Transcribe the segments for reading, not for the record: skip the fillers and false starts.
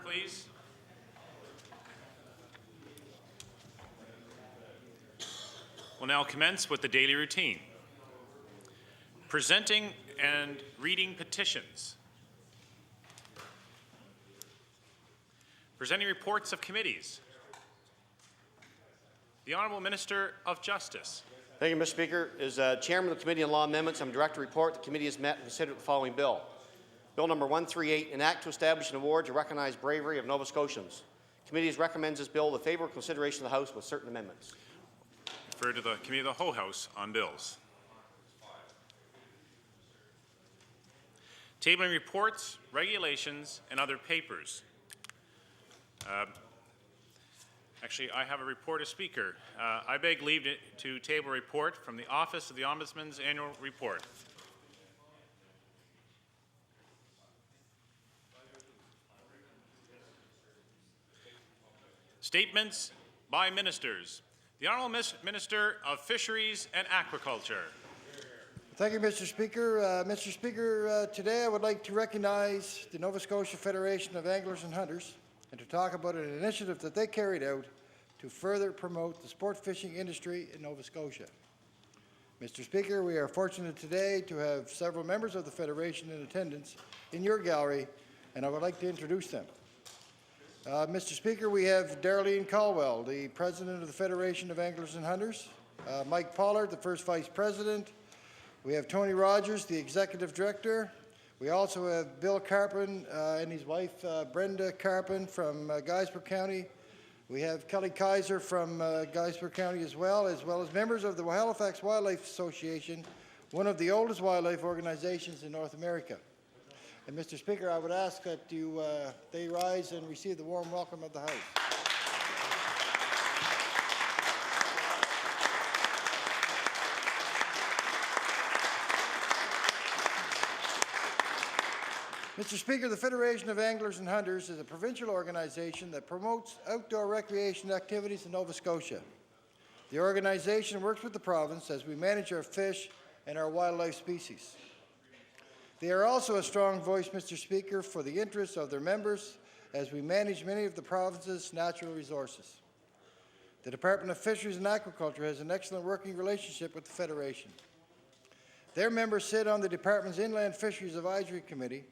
please. We'll now commence with the daily routine. Presenting and reading petitions. Presenting reports of committees. The Honourable Minister of Justice. Thank you, Mr. Speaker. As Chairman of the Committee on Law Amendments, I'm directed to report the committee has met and considered the following bill. Bill number 138, an act to establish an award to recognize bravery of Nova Scotians. The committee recommends this bill with favourable consideration of the House with certain amendments. Refer to the Committee of the Whole House on bills. Tabling reports, regulations, and other papers. Actually, I have a report of Speaker. I beg leave to table a report from the Office of the Ombudsman's Annual Report. Statements by ministers. The Honourable Minister of Fisheries and Aquaculture. Thank you, Mr. Speaker. Mr. Speaker, today I would like to recognize the Nova Scotia Federation of Anglers and Hunters and to talk about an initiative that they carried out to further promote the sport fishing industry in Nova Scotia. Mr. Speaker, we are fortunate today to have several members of the Federation in attendance in your gallery, and I would like to introduce them. Mr. Speaker, we have Darlene Caldwell, the President of the Federation of Anglers and Hunters, Mike Pollard, the First Vice President. We have Tony Rogers, the Executive Director. We also have Bill Carpin and his wife, Brenda Carpin from Guysborough County. We have Kelly Kaiser from Guysborough County as well as members of the Halifax Wildlife Association, one of the oldest wildlife organizations in North America. And Mr. Speaker, I would ask that they rise and receive the warm welcome of the House. Mr. Speaker, the Federation of Anglers and Hunters is a provincial organization that promotes outdoor recreation activities in Nova Scotia. The organization works with the province as we manage our fish and our wildlife species. They are also a strong voice, Mr. Speaker, for the interests of their members as we manage many of the province's natural resources. The Department of Fisheries and Aquaculture has an excellent working relationship with the Federation. Their members sit on the Department's Inland Fisheries Advisory Committee,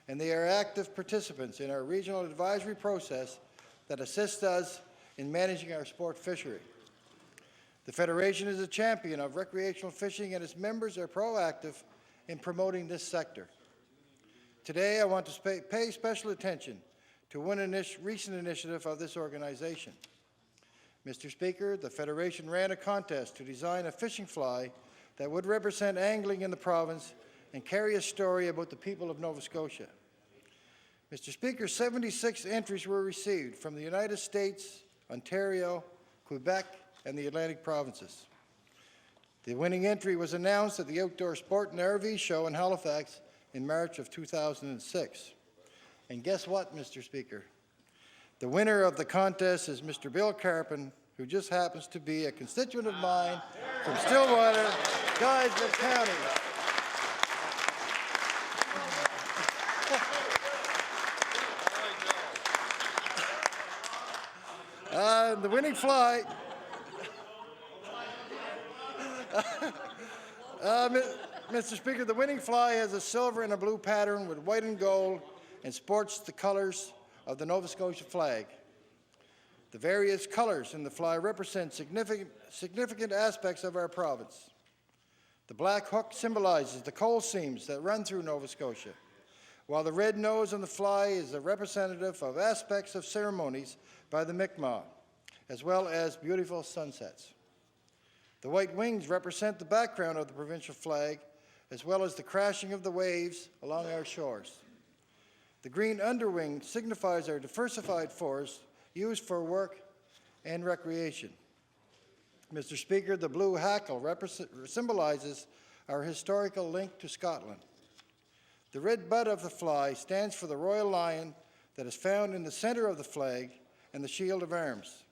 and they are active participants in our regional advisory process that assists us in managing our sport fishery. The Federation is a champion of recreational fishing, and its members are proactive in promoting this sector. Today, I want to pay special attention to one recent initiative of this organization. Mr. Speaker, the Federation ran a contest to design a fishing fly that would represent angling in the province and carry a story about the people of Nova Scotia. Mr. Speaker, 76 entries were received from the United States, Ontario, Quebec, and the Atlantic provinces. The winning entry was announced at the Outdoor Sport and RV Show in Halifax in March of 2006. And guess what, Mr. Speaker? The winner of the contest is Mr. Bill Carpin, who just happens to be a constituent of mine from Stillwater, Guysborough County. The winning fly, Mr. Speaker, the winning fly has a silver and a blue pattern with white and gold and sports the colors of the Nova Scotia flag. The various colors in the fly represent significant aspects of our province. The black hook symbolizes the coal seams that run through Nova Scotia, while the red nose on the fly is a representative of aspects of ceremonies by the Mi'kmaq, as well as beautiful sunsets. The white wings represent the background of the provincial flag, as well as the crashing of the waves along our shores. The green underwing signifies our diversified forest used for work and recreation. Mr. Speaker, the blue hackle symbolizes our historical link to Scotland. The red bud of the fly stands for the royal lion that is found in the center of the flag and the shield of arms,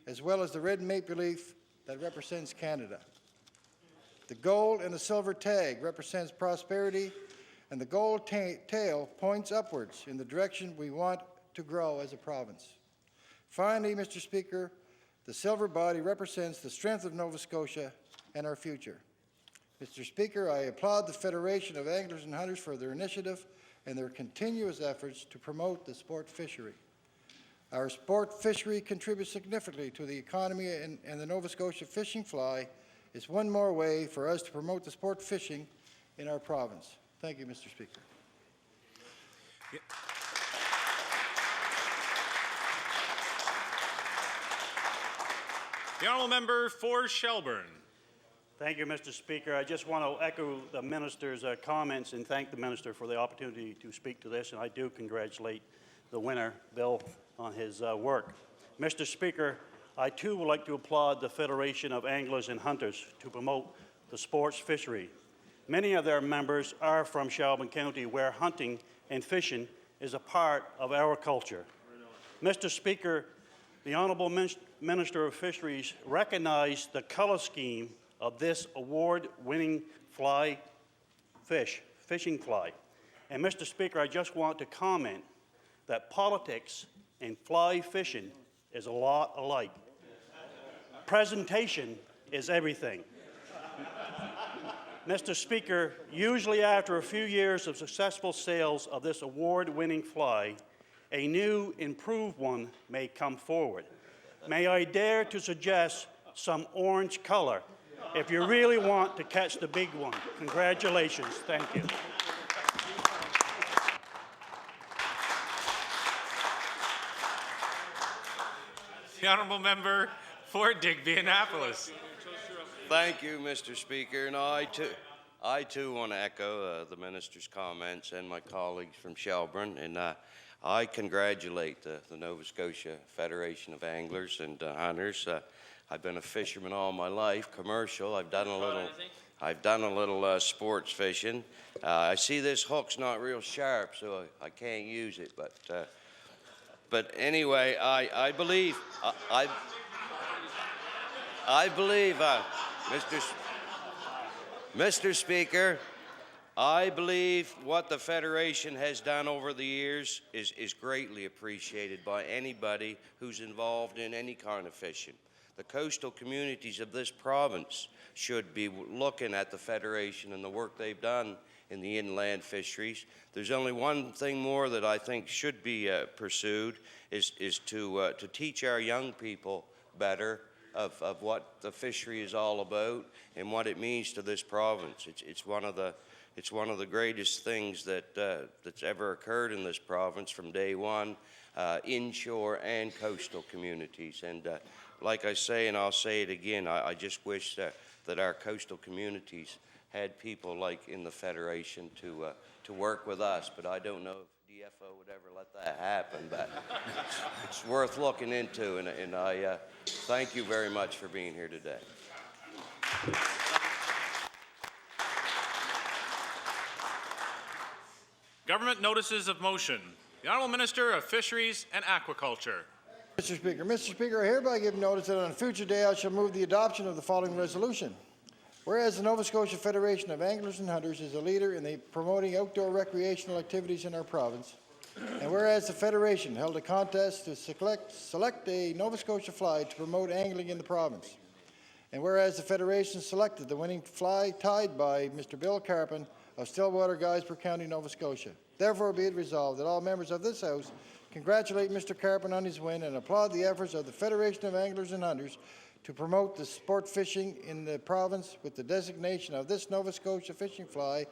as well as the red maple leaf that represents Canada. The gold and the silver tag represents prosperity, and the gold tail points upwards in the direction we want to grow as a province. Finally, Mr. Speaker, the silver body represents the strength of Nova Scotia and our future. Mr. Speaker, I applaud the Federation of Anglers and Hunters for their initiative and their continuous efforts to promote the sport fishery. Our sport fishery contributes significantly to the economy, and the Nova Scotia fishing fly is one more way for us to promote the sport fishing in our province. Thank you, Mr. Speaker. The honourable member for Shelburne. Thank you, Mr. Speaker. I just want to echo the minister's comments and thank the minister for the opportunity to speak to this, and I do congratulate the winner, Bill, on his work. Mr. Speaker, I too would like to applaud the Federation of Anglers and Hunters to promote the sports fishery. Many of their members are from Shelburne County, where hunting and fishing is a part of our culture. Mr. Speaker, the Honourable Minister of Fisheries recognized the colour scheme of this award-winning fishing fly. And Mr. Speaker, I just want to comment that politics and fly fishing is a lot alike. Presentation is everything. Mr. Speaker, usually after a few years of successful sales of this award-winning fly, a new, improved one may come forward. May I dare to suggest some orange color if you really want to catch the big one. Congratulations. Thank you. The honourable member for Digby Annapolis. Thank you, Mr. Speaker. And I too want to echo the minister's comments and my colleagues from Shelburne. And I congratulate the Nova Scotia Federation of Anglers and Hunters. I've been a fisherman all my life, commercial. I've done a little sports fishing. I see this hook's not real sharp, so I can't use it. But anyway, I believe, Mr. Speaker, I believe what the Federation has done over the years is greatly appreciated by anybody who's involved in any kind of fishing. The coastal communities of this province should be looking at the Federation and the work they've done in the inland fisheries. There's only one thing more that I think should be pursued, is to teach our young people better of what the fishery is all about and what it means to this province. It's one of the greatest things that's ever occurred in this province from day one, inshore and coastal communities. And like I say, and I'll say it again, I just wish that our coastal communities had people like in the Federation to work with us, but I don't know if DFO would ever let that happen, but it's worth looking into, and I thank you very much for being here today. Government notices of motion. The Honourable Minister of Fisheries and Aquaculture. Mr. Speaker, I hereby give notice that on a future day I shall move the adoption of the following resolution. Whereas the Nova Scotia Federation of Anglers and Hunters is a leader in promoting outdoor recreational activities in our province, and whereas the Federation held a contest to select a Nova Scotia fly to promote angling in the province, and whereas the Federation selected the winning fly tied by Mr. Bill Carpin of Stillwater, Guysborough County, Nova Scotia. Therefore be it resolved that all members of this House congratulate Mr. Carpin on his win and applaud the efforts of the Federation of Anglers and Hunters to promote the sport fishing in the province with the designation of this Nova Scotia fishing fly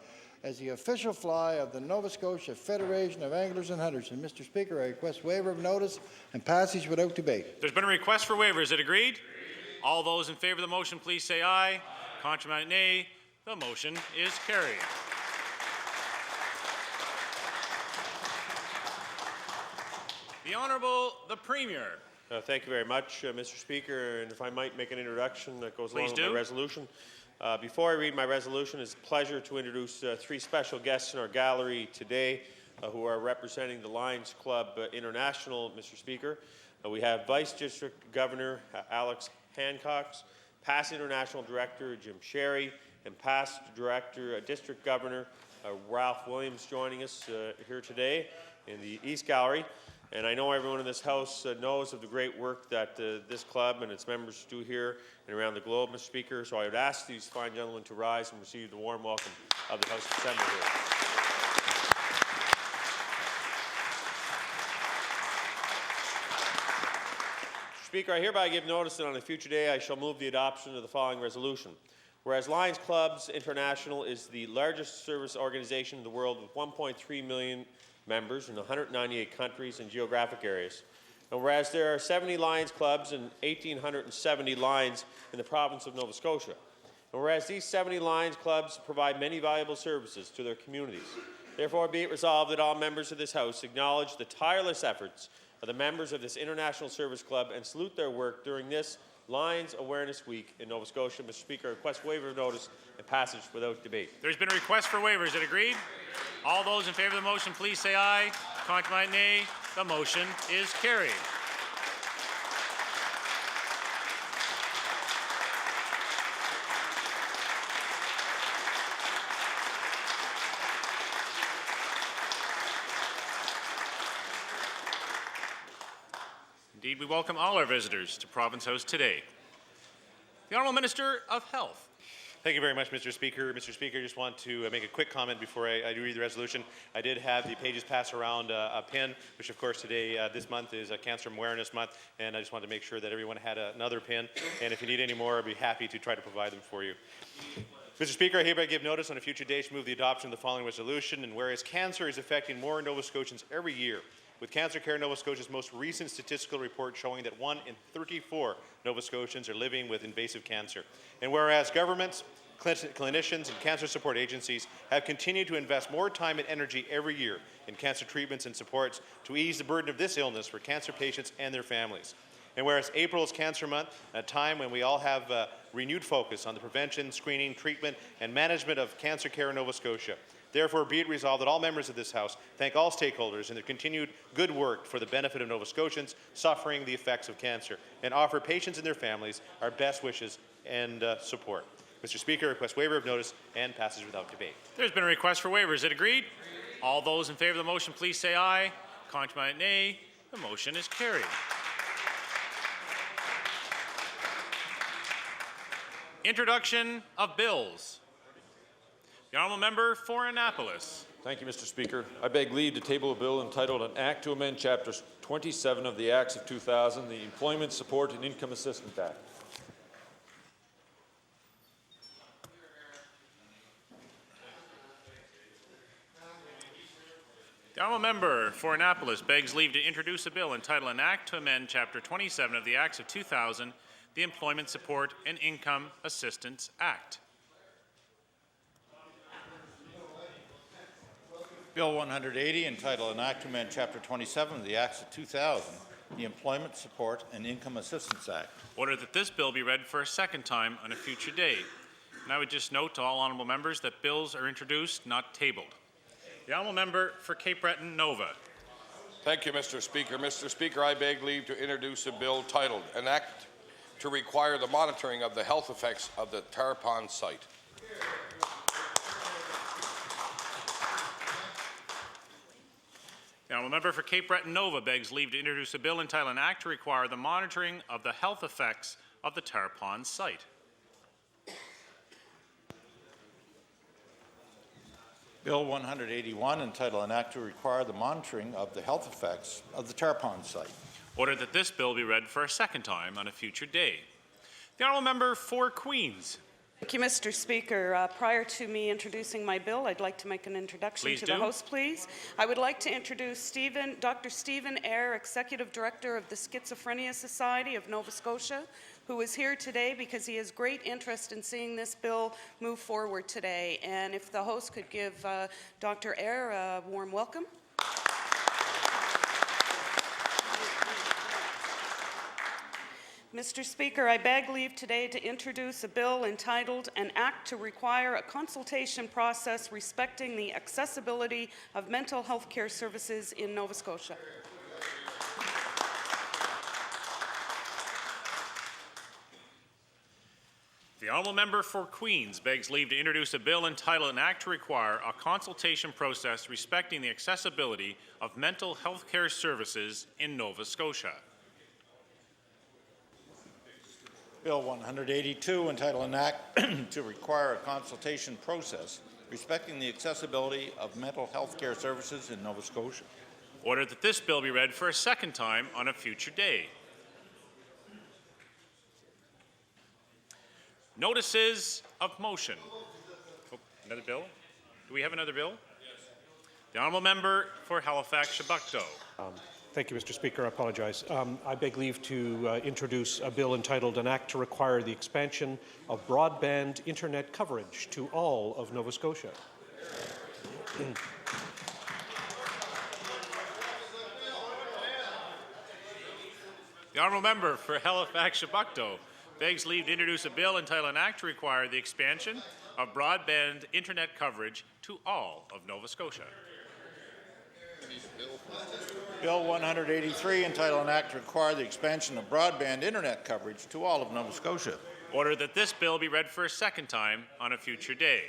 as the official fly of the Nova Scotia Federation of Anglers and Hunters. And Mr. Speaker, I request waiver of notice and passage without debate. There's been a request for waiver. Is it agreed? All those in favour of the motion, please say aye. Contrary, nay. The motion is carried. The Honourable the Premier. Thank you very much, Mr. Speaker. And if I might make an introduction that goes along with my resolution. Before I read my resolution, it's a pleasure to introduce three special guests in our gallery today who are representing the Lions Club International, Mr. Speaker. We have Vice District Governor Alex Hancock, past International Director Jim Sherry, and past District Governor Ralph Williams joining us here today in the East Gallery. And I know everyone in this House knows of the great work that this club and its members do here and around the globe, Mr. Speaker. So I would ask these fine gentlemen to rise and receive the warm welcome of the House of Assembly here. Mr. Speaker, I hereby give notice that on a future day I shall move the adoption of the following resolution. Whereas Lions Clubs International is the largest service organization in the world with 1.3 million members in 198 countries and geographic areas. And whereas there are 70 Lions Clubs and 1,870 Lions in the province of Nova Scotia. And whereas these 70 Lions Clubs provide many valuable services to their communities. Therefore, be it resolved that all members of this House acknowledge the tireless efforts of the members of this international service club and salute their work during this Lions Awareness Week in Nova Scotia. Mr. Speaker, I request waiver of notice and passage without debate. There's been a request for waivers. Is it agreed? All those in favor of the motion, please say aye. Contrary, nay. The motion is carried. Indeed, we welcome all our visitors to Province House today. The Honourable Minister of Health. Thank you very much, Mr. Speaker. Mr. Speaker, I just want to make a quick comment before I do read the resolution. I did have the pages pass around a pin, which of course today, this month is Cancer Awareness Month, and I just wanted to make sure that everyone had another pin, and if you need any more, I'd be happy to try to provide them for you. Mr. Speaker, I hereby give notice on a future date to move the adoption of the following resolution, and whereas cancer is affecting more Nova Scotians every year, with Cancer Care Nova Scotia's most recent statistical report showing that 1 in 34 Nova Scotians are living with invasive cancer. And whereas governments, clinicians, and cancer support agencies have continued to invest more time and energy every year in cancer treatments and supports to ease the burden of this illness for cancer patients and their families. And whereas April is Cancer Month, a time when we all have renewed focus on the prevention, screening, treatment, and management of cancer care in Nova Scotia. Therefore, be it resolved that all members of this House thank all stakeholders in their continued good work for the benefit of Nova Scotians suffering the effects of cancer, and offer patients and their families our best wishes and support. Mr. Speaker, I request waiver of notice and passage without debate. There's been a request for waivers. Is it agreed? All those in favor of the motion, please say aye. Contrary, nay. The motion is carried. Introduction of bills. The Honourable Member for Annapolis. Thank you, Mr. Speaker. I beg leave to table a bill entitled An Act to Amend Chapter 27 of the Acts of 2000, the Employment Support and Income Assistance Act. The Honourable Member for Annapolis begs leave to introduce a bill entitled An Act to Amend Chapter 27 of the Acts of 2000, the Employment Support and Income Assistance Act. Bill 180, entitled An Act to Amend Chapter 27 of the Acts of 2000, the Employment Support and Income Assistance Act. Order that this bill be read for a second time on a future day. And I would just note to all honourable members that bills are introduced, not tabled. The honourable member for Cape Breton Nova. Thank you, Mr. Speaker. Mr. Speaker, I beg leave to introduce a bill titled An Act to Require the Monitoring of the Health Effects of the Tarpon Site. The honourable member for Cape Breton Nova begs leave to introduce a bill entitled An Act to Require the Monitoring of the Health Effects of the Tarpon Site. Bill 181, entitled An Act to Require the Monitoring of the Health Effects of the Tarpon Site. Order that this bill be read for a second time on a future day. The honourable member for Queens. Thank you, Mr. Speaker. Prior to me introducing my bill, I'd like to make an introduction to the House, please. I would like to introduce Dr. Stephen Eyre, Executive Director of the Schizophrenia Society of Nova Scotia, who is here today because he has great interest in seeing this bill move forward today. And if the host could give Dr. Eyre a warm welcome. Mr. Speaker, I beg leave today to introduce a bill entitled An Act to Require a Consultation Process Respecting the Accessibility of Mental Health Care Services in Nova Scotia. The honourable member for Queens begs leave to introduce a bill entitled An Act to Require a Consultation Process Respecting the Accessibility of Mental Health Care Services in Nova Scotia. Bill 182, entitled An Act to Require a Consultation Process Respecting the Accessibility of Mental Health Care Services in Nova Scotia. Order that this bill be read for a second time on a future day. Notices of motion. Oh, another bill? Do we have another bill? Yes. The honourable member for Halifax-Chebucto. Thank you, Mr. Speaker. I apologize. I beg leave to introduce a bill entitled An Act to Require the Expansion of Broadband Internet Coverage to all of Nova Scotia. The honourable member for Halifax-Chebucto begs leave to introduce a bill entitled An Act to Require the Expansion of Broadband Internet Coverage to all of Nova Scotia. Bill 183, entitled An Act to Require the Expansion of Broadband Internet Coverage to all of Nova Scotia. Order that this bill be read for a second time on a future day.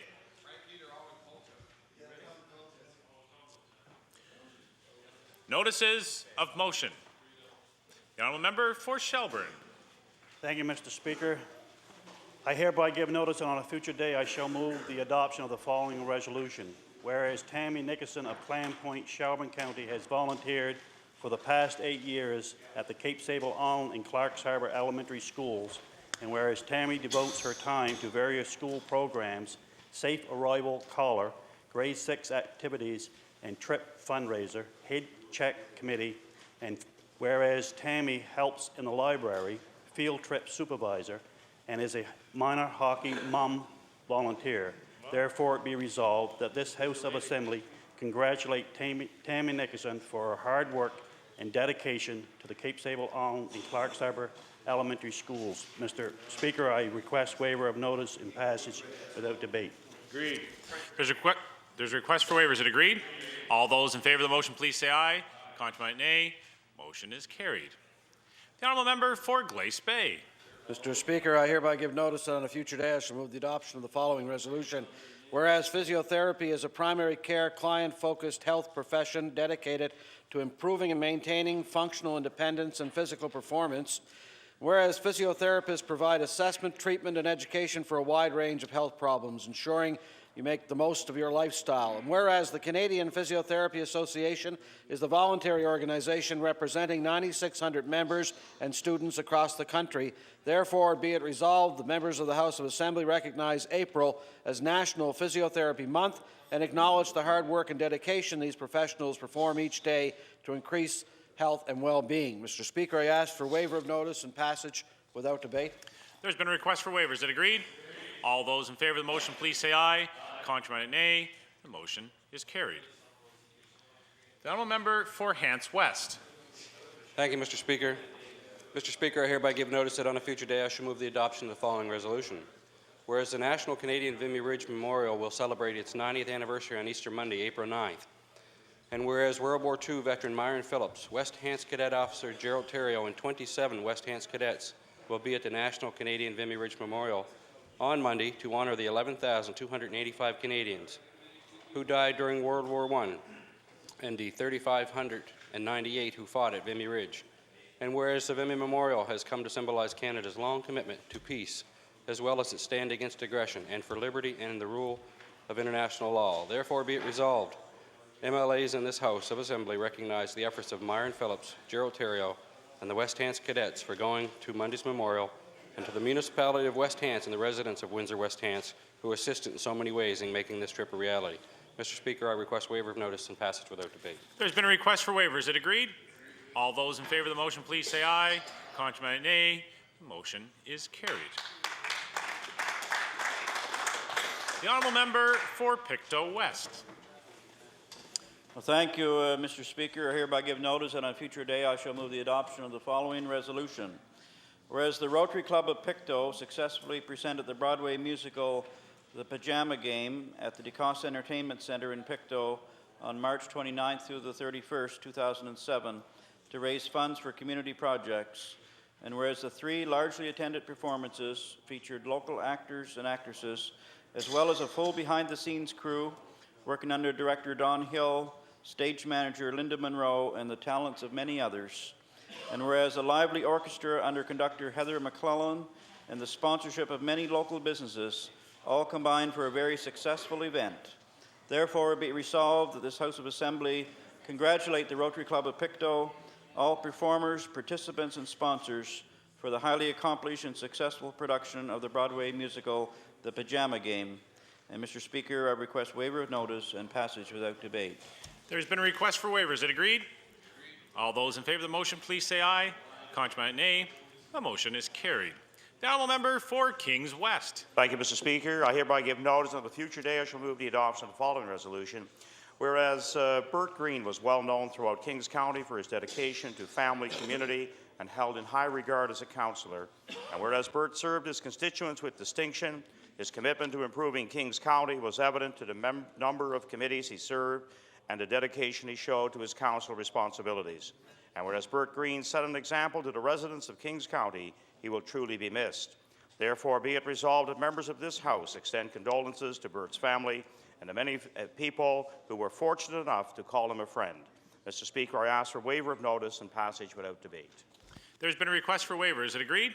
Notices of motion. The honourable member for Shelburne. Thank you, Mr. Speaker. I hereby give notice that on a future day I shall move the adoption of the following resolution. Whereas Tammy Nickerson of Clam Point, Shelburne County has volunteered for the past 8 years at the Cape Sable Island and Clarks Harbour Elementary Schools, and whereas Tammy devotes her time to various school programs, Safe Arrival Collar, Grade 6 activities, and trip fundraiser, head check committee, and whereas Tammy helps in the library, field trip supervisor, and is a minor hockey mum volunteer. Therefore, it be resolved that this House of Assembly congratulate Tammy Nickerson for her hard work and dedication to the Cape Sable Island and Clarks Harbour Elementary Schools. Mr. Speaker, I request waiver of notice and passage without debate. Agreed. There's a request for waiver. Is it agreed? All those in favour of the motion, please say aye. Contrary, nay. Motion is carried. The honourable member for Glace Bay. Mr. Speaker, I hereby give notice that on a future day I shall move the adoption of the following resolution. Whereas physiotherapy is a primary care, client-focused health profession dedicated to improving and maintaining functional independence and physical performance, whereas physiotherapists provide assessment, treatment, and education for a wide range of health problems, ensuring you make the most of your lifestyle. And whereas the Canadian Physiotherapy Association is the voluntary organization representing 9,600 members and students across the country, therefore be it resolved, the members of the House of Assembly recognize April as National Physiotherapy Month and acknowledge the hard work and dedication these professionals perform each day to increase health and well-being. Mr. Speaker, I ask for waiver of notice and passage without debate. There's been a request for waivers. Is it agreed? All those in favour of the motion, please say aye. Contrary, nay. The motion is carried. The honourable member for Hants West. Thank you, Mr. Speaker. Mr. Speaker, I hereby give notice that on a future day I shall move the adoption of the following resolution. Whereas the National Canadian Vimy Ridge Memorial will celebrate its 90th anniversary on Easter Monday, April 9th, and whereas World War II veteran Myron Phillips, West Hants Cadet Officer Gerald Theriault, and 27 West Hants cadets will be at the National Canadian Vimy Ridge Memorial on Monday to honour the 11,285 Canadians who died during World War I and the 3,598 who fought at Vimy Ridge. And whereas the Vimy Memorial has come to symbolize Canada's long commitment to peace, as well as its stand against aggression and for liberty and the rule of international law. Therefore be it resolved, MLAs in this House of Assembly recognize the efforts of Myron Phillips, Gerald Theriault, and the West Hants cadets for going to Monday's memorial, and to the municipality of West Hants and the residents of Windsor West Hants who assisted in so many ways in making this trip a reality. Mr. Speaker, I request waiver of notice and passage without debate. There's been a request for waiver. Is it agreed? All those in favour of the motion, please say aye. Contrary, nay. The motion is carried. The honourable member for Pictou West. Well, thank you, Mr. Speaker. I hereby give notice that on a future day I shall move the adoption of the following resolution. Whereas the Rotary Club of Pictou successfully presented the Broadway musical The Pajama Game at the DeCoste Entertainment Centre in Pictou on March 29th through the 31st, 2007, to raise funds for community projects. And whereas the 3 largely attended performances featured local actors and actresses, as well as a full behind-the-scenes crew working under director Don Hill, stage manager Linda Monroe, and the talents of many others. And whereas a lively orchestra under conductor Heather McClellan and the sponsorship of many local businesses all combined for a very successful event. Therefore, be resolved that this House of Assembly congratulate the Rotary Club of Pictou, all performers, participants, and sponsors for the highly accomplished and successful production of the Broadway musical, The Pajama Game. And Mr. Speaker, I request waiver of notice and passage without debate. There's been a request for waivers. Is it agreed? All those in favor of the motion, please say aye. Contrary, nay. The motion is carried. The honourable member for Kings West. Thank you, Mr. Speaker. I hereby give notice on the future day I shall move the adoption of the following resolution. Whereas Bert Green was well known throughout Kings County for his dedication to family, community, and held in high regard as a councillor. And whereas Bert served his constituents with distinction, his commitment to improving Kings County was evident to the number of committees he served and the dedication he showed to his council responsibilities. And whereas Bert Green set an example to the residents of Kings County, he will truly be missed. Therefore, be it resolved that members of this House extend condolences to Bert's family and the many people who were fortunate enough to call him a friend. Mr. Speaker, I ask for waiver of notice and passage without debate. There's been a request for waiver. Is it agreed?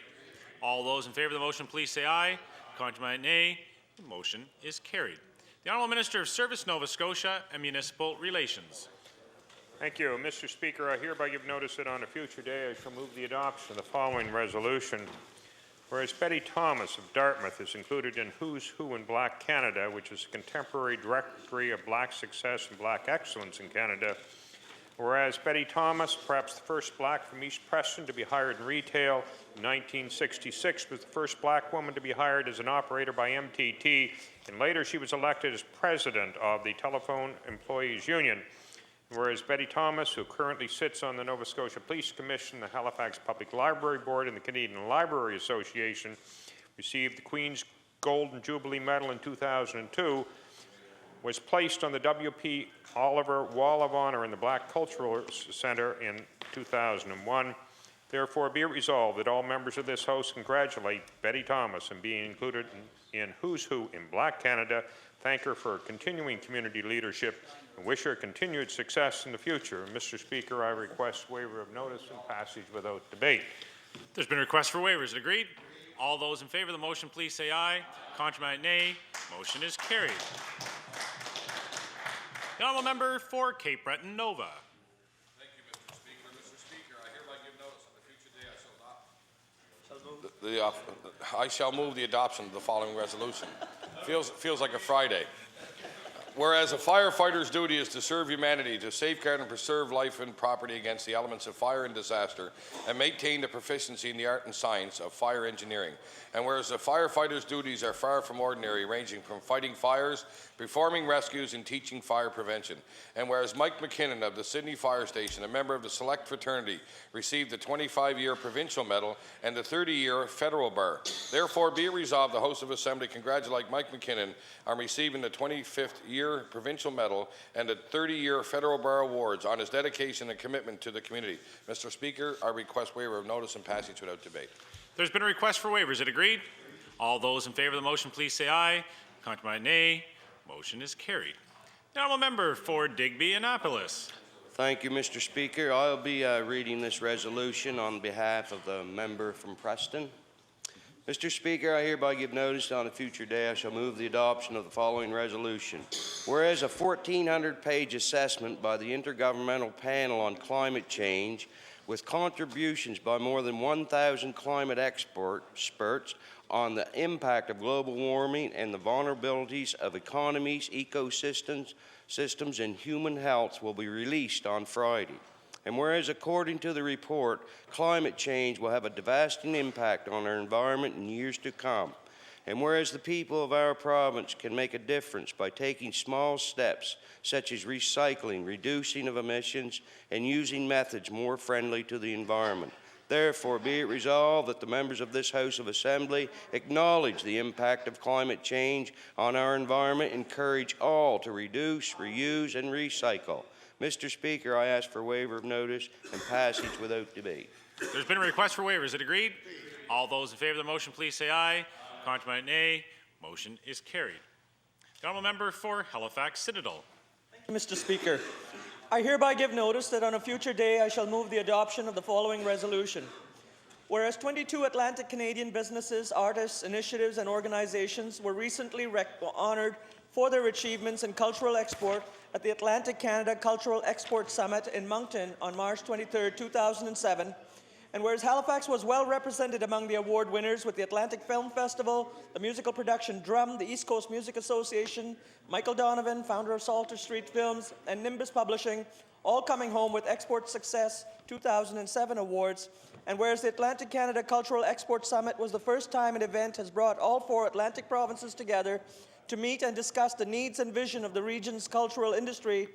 All those in favor of the motion, please say aye. Contrary, nay. The motion is carried. The Honourable Minister of Service, Nova Scotia and Municipal Relations. Thank you. Mr. Speaker, I hereby give notice that on a future day I shall move the adoption of the following resolution. Whereas Betty Thomas of Dartmouth is included in Who's Who in Black Canada, which is a contemporary directory of black success and black excellence in Canada. Whereas Betty Thomas, perhaps the first black from East Preston to be hired in retail in 1966, was the first black woman to be hired as an operator by MTT, and later she was elected as president of the Telephone Employees Union. Whereas Betty Thomas, who currently sits on the Nova Scotia Police Commission, the Halifax Public Library Board, and the Canadian Library Association, received the Queen's Golden Jubilee Medal in 2002, was placed on the W.P. Oliver Wall of Honor in the Black Cultural Centre in 2001. Therefore, be it resolved that all members of this House congratulate Betty Thomas on being included in Who's Who in Black Canada, thank her for her continuing community leadership, and wish her continued success in the future. Mr. Speaker, I request waiver of notice and passage without debate. There's been a request for waivers. Agreed? All those in favor of the motion, please say aye. Contrary, nay. Motion is carried. The honourable member for Cape Breton Nova. Thank you, Mr. Speaker. Mr. Speaker, I hereby give notice on the future day I shall move the adoption of the following resolution. Feels like a Friday. Whereas a firefighter's duty is to serve humanity, to safeguard and preserve life and property against the elements of fire and disaster, and maintain the proficiency in the art and science of fire engineering. And whereas the firefighter's duties are far from ordinary, ranging from fighting fires, performing rescues, and teaching fire prevention. And whereas Mike McKinnon of the Sydney Fire Station, a member of the Select Fraternity, received the 25-year Provincial Medal and the 30-year Federal Bar. Therefore, be it resolved, the House of Assembly congratulate Mike McKinnon on receiving the 25th year Provincial Medal and the 30-year Federal Bar Awards on his dedication and commitment to the community. Mr. Speaker, I request waiver of notice and passage without debate. There's been a request for waivers. Is it agreed? All those in favor of the motion, please say aye. Contrary, nay. Motion is carried. The honourable member for Digby Annapolis. Thank you, Mr. Speaker. I'll be reading this resolution on behalf of the member from Preston. Mr. Speaker, I hereby give notice on a future day I shall move the adoption of the following resolution. Whereas a 1,400-page assessment by the Intergovernmental Panel on Climate Change, with contributions by more than 1,000 climate experts on the impact of global warming and the vulnerabilities of economies, ecosystems, and human health, will be released on Friday. And whereas, according to the report, climate change will have a devastating impact on our environment in years to come. And whereas the people of our province can make a difference by taking small steps such as recycling, reducing of emissions, and using methods more friendly to the environment. Therefore, be it resolved that the members of this House of Assembly acknowledge the impact of climate change on our environment and encourage all to reduce, reuse, and recycle. Mr. Speaker, I ask for waiver of notice and passage without debate. There's been a request for waivers. Is it agreed? All those in favor of the motion, please say aye. Contrary, nay. Motion is carried. The honourable member for Halifax Citadel. Mr. Speaker, I hereby give notice that on a future day I shall move the adoption of the following resolution. Whereas 22 Atlantic Canadian businesses, artists, initiatives, and organizations were recently honoured for their achievements in cultural export at the Atlantic Canada Cultural Export Summit in Moncton on March 23, 2007, and whereas Halifax was well represented among the award winners with the Atlantic Film Festival, the musical production Drum, the East Coast Music Association, Michael Donovan, founder of Salter Street Films, and Nimbus Publishing, all coming home with Export Success 2007 awards, and whereas the Atlantic Canada Cultural Export Summit was the first time an event has brought all 4 Atlantic provinces together to meet and discuss the needs and vision of the region's cultural industry,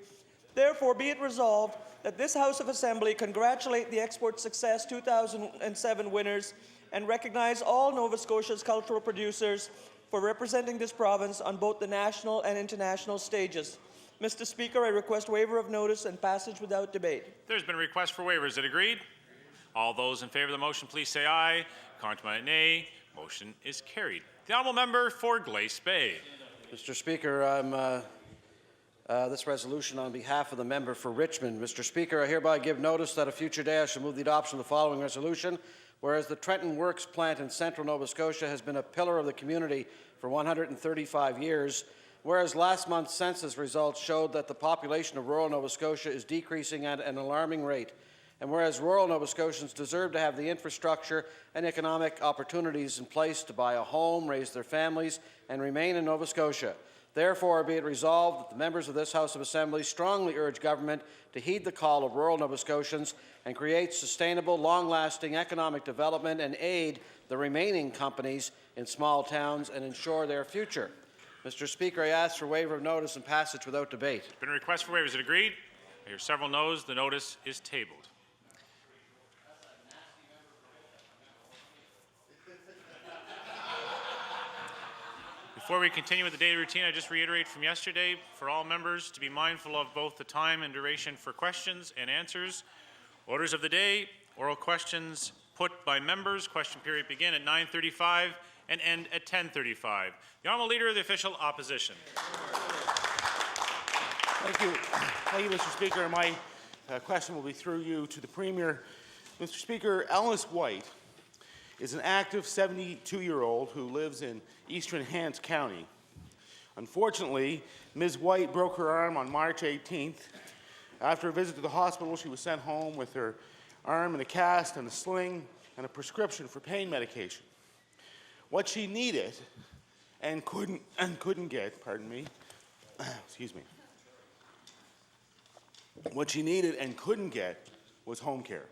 therefore be it resolved that this House of Assembly congratulate the Export Success 2007 winners and recognize all Nova Scotia's cultural producers for representing this province on both the national and international stages. Mr. Speaker, I request waiver of notice and passage without debate. There's been a request for waivers. Is it agreed? All those in favor of the motion, please say aye. Contrary, nay. Motion is carried. The honourable member for Glace Bay. Mr. Speaker, I'm this resolution on behalf of the member for Richmond. Mr. Speaker, I hereby give notice that a future day I shall move the adoption of the following resolution. Whereas the Trenton Works plant in central Nova Scotia has been a pillar of the community for 135 years, whereas last month's census results showed that the population of rural Nova Scotia is decreasing at an alarming rate, and whereas rural Nova Scotians deserve to have the infrastructure and economic opportunities in place to buy a home, raise their families, and remain in Nova Scotia. Therefore, be it resolved that the members of this House of Assembly strongly urge government to heed the call of rural Nova Scotians and create sustainable, long-lasting economic development and aid the remaining companies in small towns and ensure their future. Mr. Speaker, I ask for waiver of notice and passage without debate. Been a request for waivers. Is it agreed? I hear several noes. The notice is tabled. Before we continue with the daily routine, I just reiterate from yesterday for all members to be mindful of both the time and duration for questions and answers. Orders of the day, oral questions put by members. Question period begin at 9:35 and end at 10:35. The Honourable Leader of the Official Opposition. Thank you. Thank you, Mr. Speaker. My question will be through you to the Premier. Mr. Speaker, Alice White is an active 72-year-old who lives in eastern Hants County. Unfortunately, Ms. White broke her arm on March 18th. After a visit to the hospital, she was sent home with her arm in a cast and a sling and a prescription for pain medication. What she needed and couldn't get, pardon me, excuse me. What she needed and couldn't get was home care.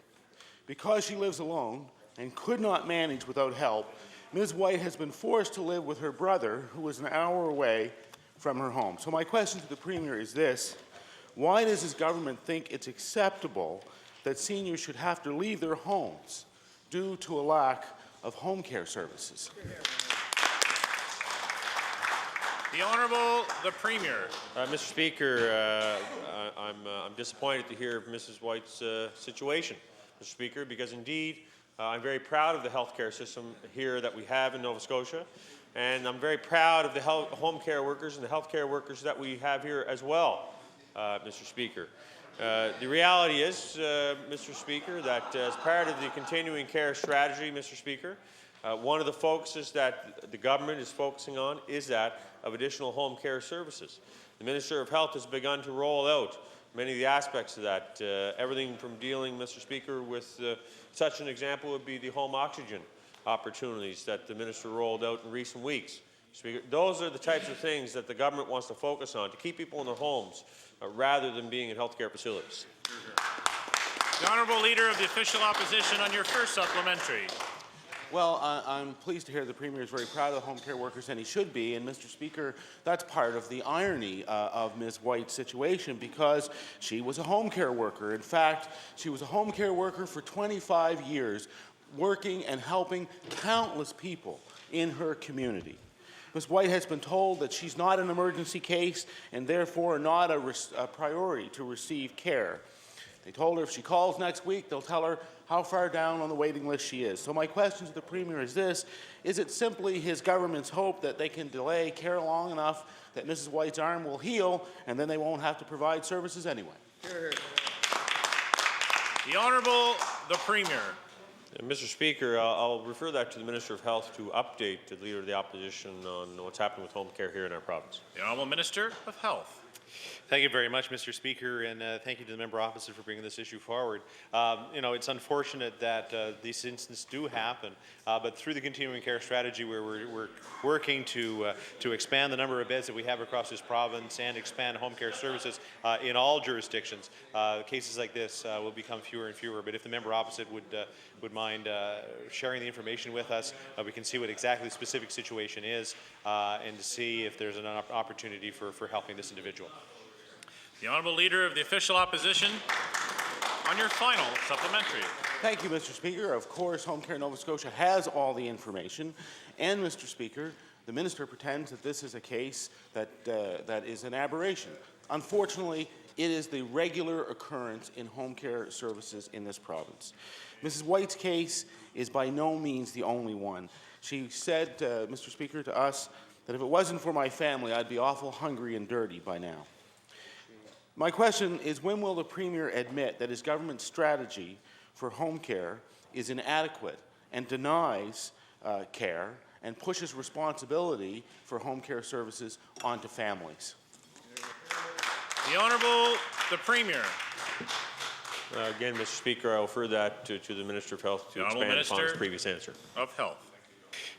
Because she lives alone and could not manage without help, Ms. White has been forced to live with her brother, who is an hour away from her home. So my question to the Premier is this: why does his government think it's acceptable that seniors should have to leave their homes due to a lack of home care services? The Honourable the Premier. Mr. Speaker, I'm disappointed to hear of Mrs. White's situation, Mr. Speaker, because indeed I'm very proud of the healthcare system here that we have in Nova Scotia, and I'm very proud of the home care workers and the healthcare workers that we have here as well, Mr. Speaker. The reality is, Mr. Speaker, that as part of the continuing care strategy, Mr. Speaker, one of the focuses that the government is focusing on is that of additional home care services. The Minister of Health has begun to roll out many of the aspects of that, everything from dealing, Mr. Speaker, with such an example would be the home oxygen opportunities that the Minister rolled out in recent weeks. Speaker, those are the types of things that the government wants to focus on to keep people in their homes rather than being in healthcare facilities. The Honourable Leader of the Official Opposition on your first supplementary. Well, I'm pleased to hear the Premier is very proud of the home care workers, and he should be. And, Mr. Speaker, that's part of the irony of Ms. White's situation, because she was a home care worker. In fact, she was a home care worker for 25 years, working and helping countless people in her community. Ms. White has been told that she's not an emergency case and therefore not a priority to receive care. They told her if she calls next week, they'll tell her how far down on the waiting list she is. So my question to the Premier is this: is it simply his government's hope that they can delay care long enough that Mrs. White's arm will heal and then they won't have to provide services anyway? The Honourable the Premier. Mr. Speaker, I'll refer that to the Minister of Health to update the Leader of the Opposition on what's happening with home care here in our province. The Honourable Minister of Health. Thank you very much, Mr. Speaker, and thank you to the member opposite for bringing this issue forward. It's unfortunate that these instances do happen, but through the continuing care strategy, where we're working to expand the number of beds that we have across this province and expand home care services in all jurisdictions, cases like this will become fewer and fewer. But if the member opposite would mind sharing the information with us, we can see what exactly the specific situation is and to see if there's an opportunity for helping this individual. The Honourable Leader of the Official Opposition on your final supplementary. Thank you, Mr. Speaker. Of course, Home Care Nova Scotia has all the information. And, Mr. Speaker, the Minister pretends that this is a case that is an aberration. Unfortunately, it is the regular occurrence in home care services in this province. Mrs. White's case is by no means the only one. She said, Mr. Speaker, to us that if it wasn't for my family, I'd be awful hungry and dirty by now. My question is, when will the Premier admit that his government's strategy for home care is inadequate and denies care and pushes responsibility for home care services onto families? The Honourable the Premier. Again, Mr. Speaker, I'll refer that to the Minister of Health to expand upon his previous answer. Of Health.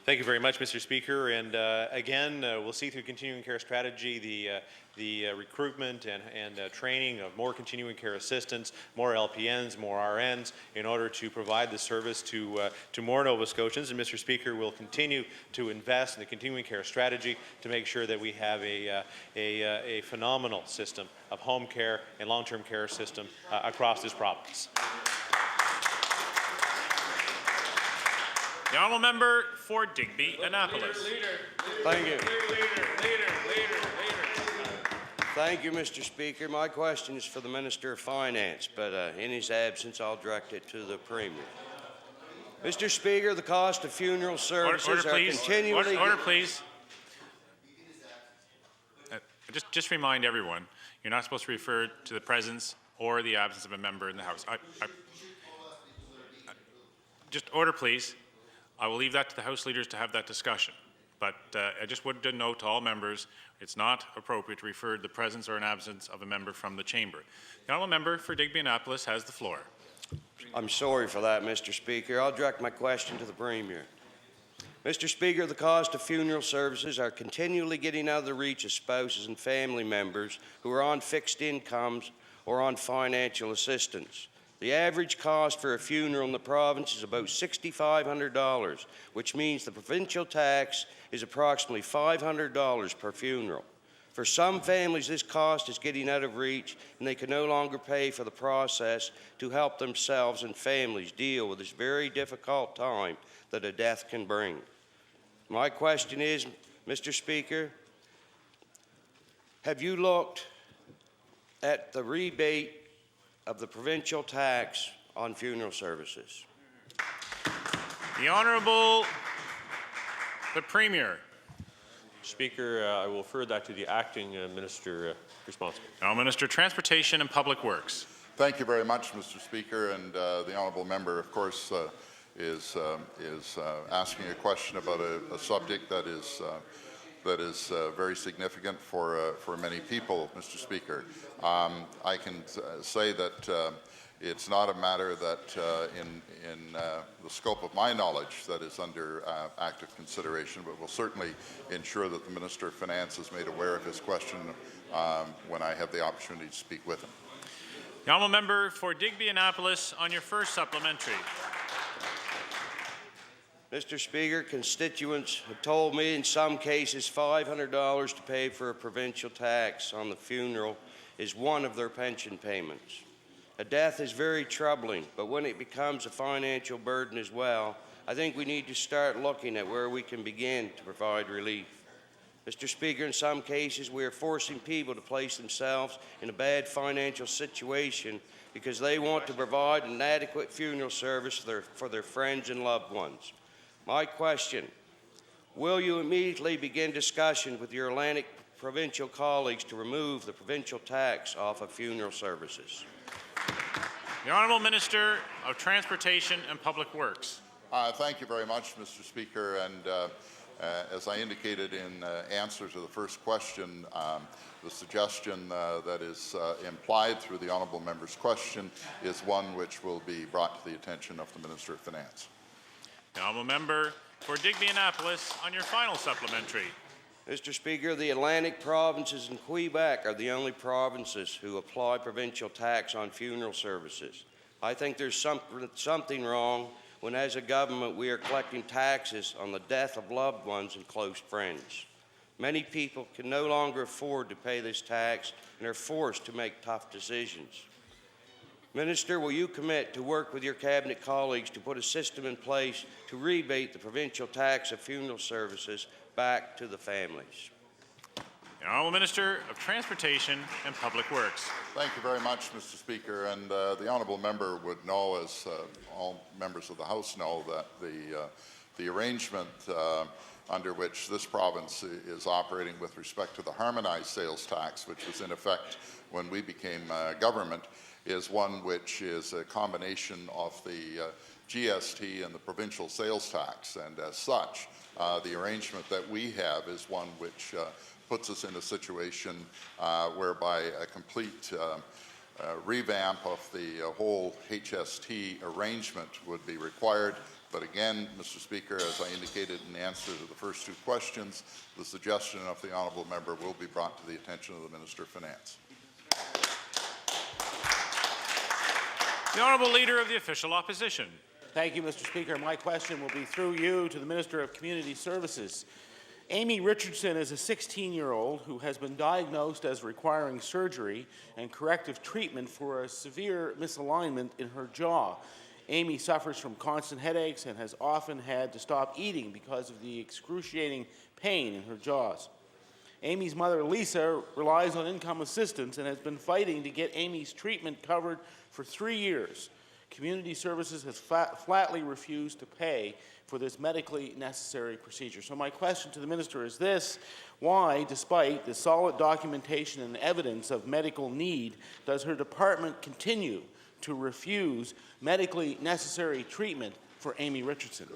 Thank you very much, Mr. Speaker. And again, we'll see through continuing care strategy the recruitment and training of more continuing care assistants, more LPNs, more RNs, in order to provide the service to more Nova Scotians. And Mr. Speaker, we'll continue to invest in the continuing care strategy to make sure that we have a phenomenal system of home care and long-term care system across this province. The Honourable Member for Digby Annapolis. Thank you. Thank you, Mr. Speaker. My question is for the Minister of Finance, but in his absence, I'll direct it to the Premier. Mr. Speaker, the cost of funeral services are continually... Order, please. Just remind everyone, you're not supposed to refer to the presence or the absence of a member in the House. Just order, please. I will leave that to the House leaders to have that discussion. But I just wanted to note to all members, it's not appropriate to refer to the presence or an absence of a member from the chamber. The Honourable Member for Digby Annapolis has the floor. I'm sorry for that, Mr. Speaker. I'll direct my question to the Premier. Mr. Speaker, the cost of funeral services are continually getting out of the reach of spouses and family members who are on fixed incomes or on financial assistance. The average cost for a funeral in the province is about $6,500, which means the provincial tax is approximately $500 per funeral. For some families, this cost is getting out of reach, and they can no longer pay for the process to help themselves and families deal with this very difficult time that a death can bring. My question is, Mr. Speaker, have you looked at the rebate of the provincial tax on funeral services? The Honourable the Premier. Speaker, I will refer that to the acting minister responsible. Now, Minister of Transportation and Public Works. Thank you very much, Mr. Speaker, and the honourable member, of course, is asking a question about a subject that is very significant for many people, Mr. Speaker. I can say that it's not a matter that in the scope of my knowledge that is under active consideration, but will certainly ensure that the Minister of Finance is made aware of his question when I have the opportunity to speak with him. The Honourable Member for Digby Annapolis on your first supplementary. Mr. Speaker, constituents have told me in some cases $500 to pay for a provincial tax on the funeral is one of their pension payments. A death is very troubling, but when it becomes a financial burden as well, I think we need to start looking at where we can begin to provide relief. Mr. Speaker, in some cases, we are forcing people to place themselves in a bad financial situation because they want to provide an adequate funeral service for their friends and loved ones. My question, will you immediately begin discussions with your Atlantic provincial colleagues to remove the provincial tax off of funeral services? The Honourable Minister of Transportation and Public Works. Thank you very much, Mr. Speaker. And as I indicated in answer to the first question, the suggestion that is implied through the honourable member's question is one which will be brought to the attention of the Minister of Finance. The honourable member for Digby-Annapolis on your final supplementary. Mr. Speaker, the Atlantic provinces and Quebec are the only provinces who apply provincial tax on funeral services. I think there's something wrong when, as a government, we are collecting taxes on the death of loved ones and close friends. Many people can no longer afford to pay this tax and are forced to make tough decisions. Minister, will you commit to work with your cabinet colleagues to put a system in place to rebate the provincial tax of funeral services back to the families? The Honourable Minister of Transportation and Public Works. Thank you very much, Mr. Speaker. And the honourable member would know, as all members of the House know, that the arrangement under which this province is operating with respect to the harmonized sales tax, which was in effect when we became government, is one which is a combination of the GST and the provincial sales tax. And as such, the arrangement that we have is one which puts us in a situation whereby a complete revamp of the whole HST arrangement would be required. But again, Mr. Speaker, as I indicated in answer to the first two questions, the suggestion of the honourable member will be brought to the attention of the Minister of Finance. The Honourable Leader of the Official Opposition. Thank you, Mr. Speaker. My question will be through you to the Minister of Community Services. Amy Richardson is a 16-year-old who has been diagnosed as requiring surgery and corrective treatment for a severe misalignment in her jaw. Amy suffers from constant headaches and has often had to stop eating because of the excruciating pain in her jaws. Amy's mother, Lisa, relies on income assistance and has been fighting to get Amy's treatment covered for 3 years. Community Services has flatly refused to pay for this medically necessary procedure. So my question to the Minister is this: why, despite the solid documentation and evidence of medical need, does her department continue to refuse medically necessary treatment for Amy Richardson?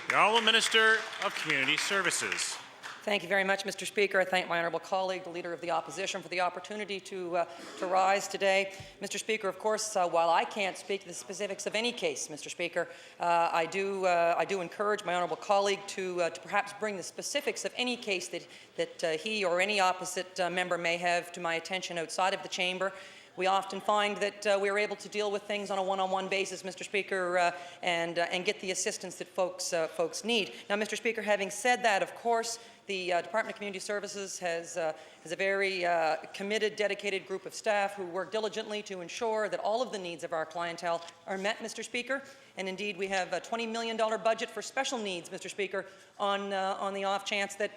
The Honourable Minister of Community Services. Thank you very much, Mr. Speaker. I thank my honourable colleague, the Leader of the Opposition, for the opportunity to rise today. Mr. Speaker, of course, while I can't speak to the specifics of any case, Mr. Speaker, I do encourage my honourable colleague to perhaps bring the specifics of any case that he or any opposite member may have to my attention outside of the chamber. We often find that we are able to deal with things on a one-on-one basis, Mr. Speaker, and get the assistance that folks need. Now, Mr. Speaker, having said that, of course, the Department of Community Services has a very committed, dedicated group of staff who work diligently to ensure that all of the needs of our clientele are met, Mr. Speaker. And indeed, we have a $20 million budget for special needs, Mr. Speaker, on the off chance that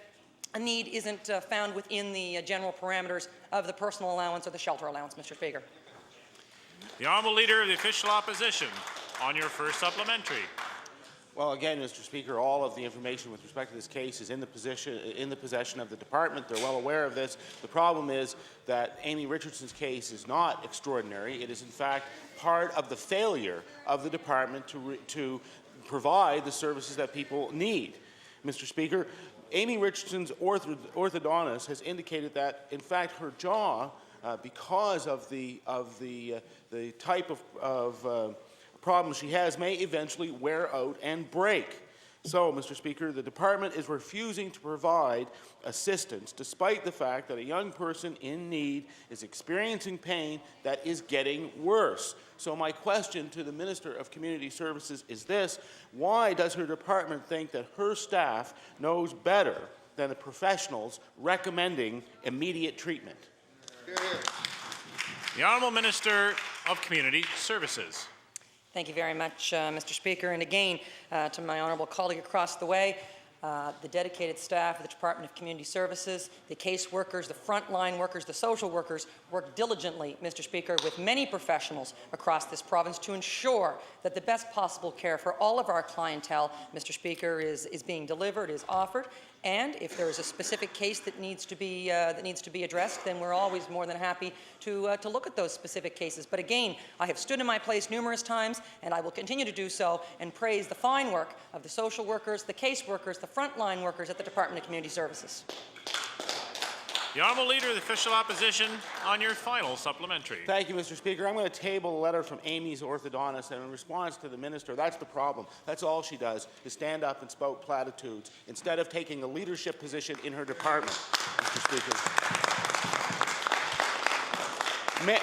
a need isn't found within the general parameters of the personal allowance or the shelter allowance, Mr. Speaker. The Honourable Leader of the Official Opposition on your first supplementary. Well, again, Mr. Speaker, all of the information with respect to this case is in the possession of the department. They're well aware of this. The problem is that Amy Richardson's case is not extraordinary. It is, in fact, part of the failure of the department to provide the services that people need. Mr. Speaker, Amy Richardson's orthodontist has indicated that, in fact, her jaw, because of the type of problems she has, may eventually wear out and break. So, Mr. Speaker, the department is refusing to provide assistance despite the fact that a young person in need is experiencing pain that is getting worse. So my question to the Minister of Community Services is this: why does her department think that her staff knows better than the professionals recommending immediate treatment? The Honourable Minister of Community Services. Thank you very much, Mr. Speaker. And again, to my honourable colleague across the way, The dedicated staff of the Department of Community Services, the case workers, the frontline workers, the social workers work diligently, Mr. Speaker, with many professionals across this province to ensure that the best possible care for all of our clientele, Mr. Speaker, is being delivered, is offered. And if there is a specific case that needs to be addressed, then we're always more than happy to look at those specific cases. But again, I have stood in my place numerous times, and I will continue to do so, and praise the fine work of the social workers, the case workers, the frontline workers at the Department of Community Services. The Honourable Leader of the Official Opposition on your final supplementary. Thank you, Mr. Speaker. I'm going to table a letter from Amy's orthodontist, and in response to the minister, that's the problem. That's all she does, is stand up and spout platitudes instead of taking a leadership position in her department, Mr. Speaker.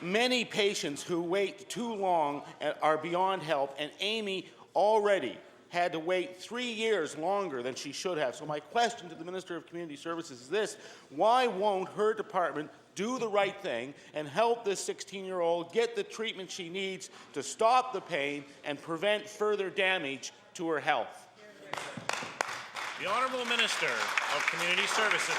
Many patients who wait too long are beyond help, and Amy already had to wait 3 years longer than she should have. So my question to the Minister of Community Services is this: why won't her department do the right thing and help this 16-year-old get the treatment she needs to stop the pain and prevent further damage to her health? The Honourable Minister of Community Services.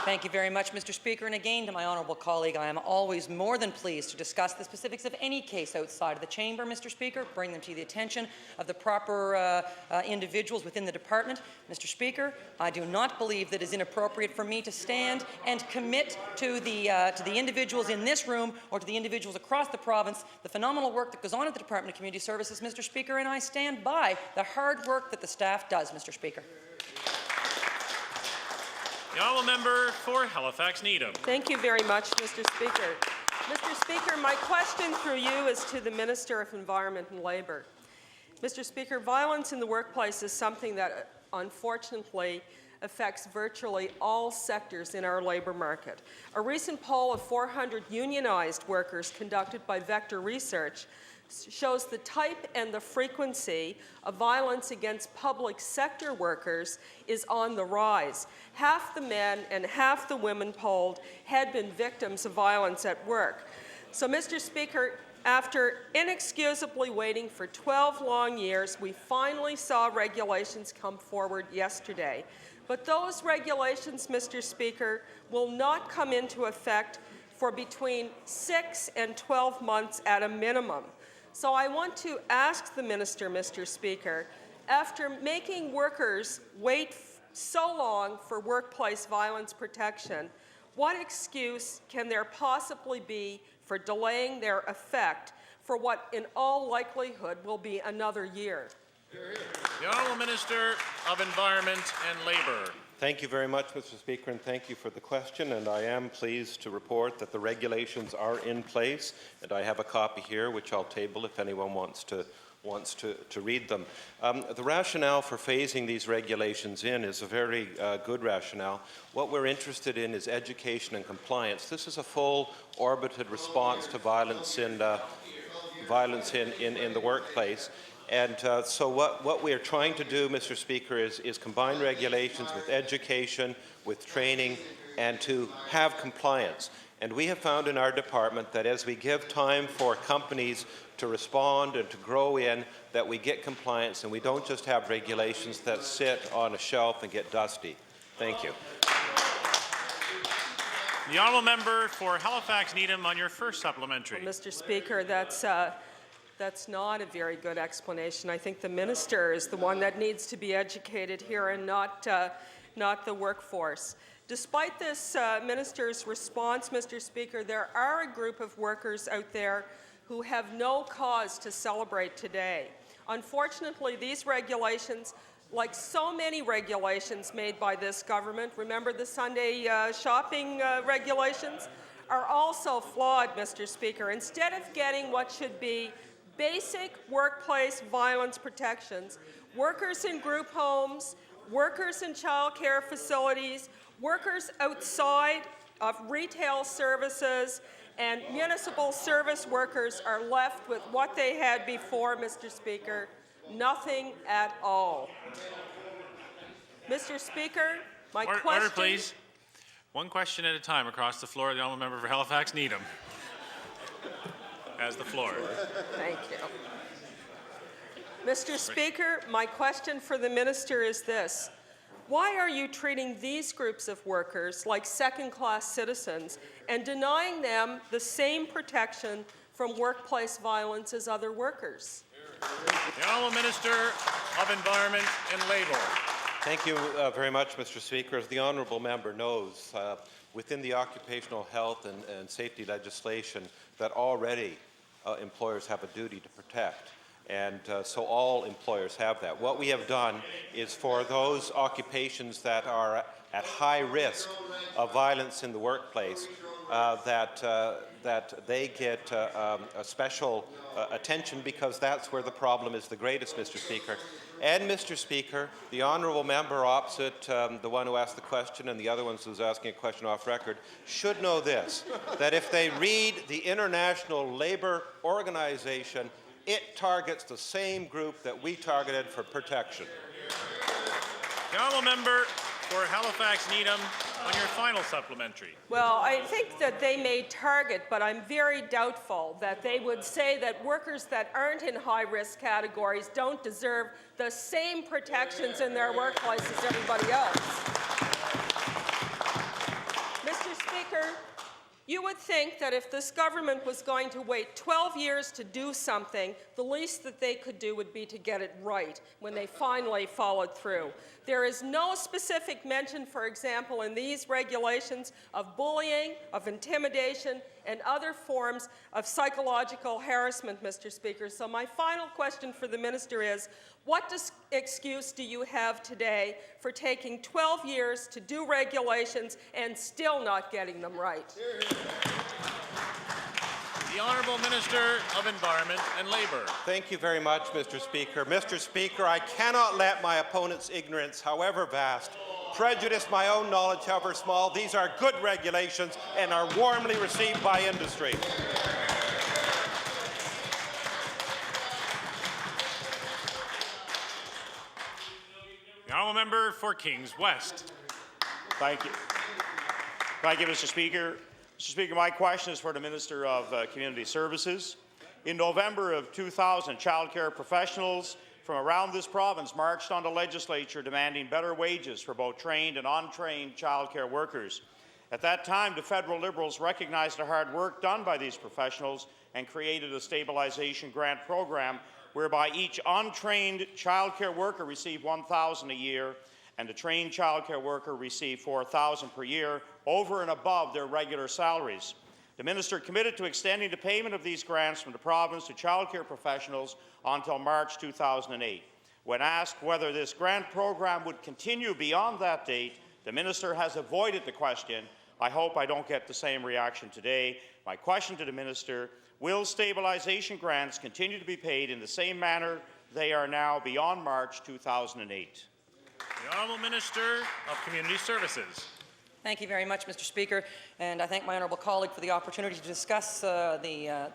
Thank you very much, Mr. Speaker. And again, to my honourable colleague, I am always more than pleased to discuss the specifics of any case outside of the chamber, Mr. Speaker, bring them to the attention of the proper individuals within the department. Mr. Speaker, I do not believe that it is inappropriate for me to stand and commit to the individuals in this room or to the individuals across the province the phenomenal work that goes on at the Department of Community Services, Mr. Speaker, and I stand by the hard work that the staff does, Mr. Speaker. The Honourable Member for Halifax Needham. Thank you very much, Mr. Speaker. Mr. Speaker, my question through you is to the Minister of Environment and Labour. Mr. Speaker, violence in the workplace is something that unfortunately affects virtually all sectors in our labour market. A recent poll of 400 unionized workers conducted by Vector Research shows the type and the frequency of violence against public sector workers is on the rise. Half the men and half the women polled had been victims of violence at work. So, Mr. Speaker, after inexcusably waiting for 12 long years, we finally saw regulations come forward yesterday. But those regulations, Mr. Speaker, will not come into effect for between 6 and 12 months at a minimum. So I want to ask the Minister, Mr. Speaker, after making workers wait so long for workplace violence protection, what excuse can there possibly be for delaying their effect for what in all likelihood will be another year? The Honourable Minister of Environment and Labour. Thank you very much, Mr. Speaker, and thank you for the question. And I am pleased to report that the regulations are in place, and I have a copy here, which I'll table if anyone wants to read them. The rationale for phasing these regulations in is a very good rationale. What we're interested in is education and compliance. This is a full orbited response to violence in the workplace. And so what we are trying to do, Mr. Speaker, is combine regulations with education, with training, and to have compliance. And we have found in our department that as we give time for companies to respond and to grow in, that we get compliance and we don't just have regulations that sit on a shelf and get dusty. Thank you. The Honourable Member for Halifax Needham on your first supplementary. Well, Mr. Speaker, that's not a very good explanation. I think the minister is the one that needs to be educated here and not the workforce. Despite this minister's response, Mr. Speaker, there are a group of workers out there who have no cause to celebrate today. Unfortunately, these regulations, like so many regulations made by this government, remember the Sunday shopping regulations, are also flawed, Mr. Speaker. Instead of getting what should be basic workplace violence protections, workers in group homes, workers in child care facilities, workers outside of retail services, and municipal service workers are left with what they had before, Mr. Speaker, nothing at all. Mr. Speaker, my question... Order, please. One question at a time across the floor. The Honourable Member for Halifax Needham has the floor. Thank you. Mr. Speaker, my question for the minister is this. Why are you treating these groups of workers like second-class citizens and denying them the same protection from workplace violence as other workers? The Honourable Minister of Environment and Labour. Thank you very much, Mr. Speaker. As the honourable member knows, within the occupational health and safety legislation that already employers have a duty to protect. And so all employers have that. What we have done is for those occupations that are at high risk of violence in the workplace, that they get a special attention because that's where the problem is the greatest, Mr. Speaker. And, Mr. Speaker, the honourable member opposite, the one who asked the question and the other one who's asking a question off record, should know this, that if they read the International Labour Organization, it targets the same group that we targeted for protection. The honourable member for Halifax Needham on your final supplementary. Well, I think that they may target, but I'm very doubtful that they would say that workers that aren't in high-risk categories don't deserve the same protections in their workplace as everybody else. Mr. Speaker, you would think that if this government was going to wait 12 years to do something, the least that they could do would be to get it right when they finally followed through. There is no specific mention, for example, in these regulations of bullying, of intimidation, and other forms of psychological harassment, Mr. Speaker. So my final question for the minister is, what excuse do you have today for taking 12 years to do regulations and still not getting them right? The Honourable Minister of Environment and Labour. Thank you very much, Mr. Speaker. Mr. Speaker, I cannot let my opponent's ignorance, however vast, prejudice my own knowledge, however small. These are good regulations and are warmly received by industry. The Honourable Member for Kings West. Thank you. Thank you, Mr. Speaker. Mr. Speaker, my question is for the Minister of Community Services. In November of 2000, child care professionals from around this province marched on the legislature demanding better wages for both trained and untrained child care workers. At that time, the federal Liberals recognized the hard work done by these professionals and created a stabilization grant program whereby each untrained child care worker received $1,000 a year and the trained child care worker received $4,000 per year over and above their regular salaries. The minister committed to extending the payment of these grants from the province to child care professionals until March 2008. When asked whether this grant program would continue beyond that date, the minister has avoided the question. I hope I don't get the same reaction today. My question to the minister, will stabilization grants continue to be paid in the same manner they are now beyond March 2008? The Honourable Minister of Community Services. Thank you very much, Mr. Speaker, and I thank my honourable colleague for the opportunity to discuss the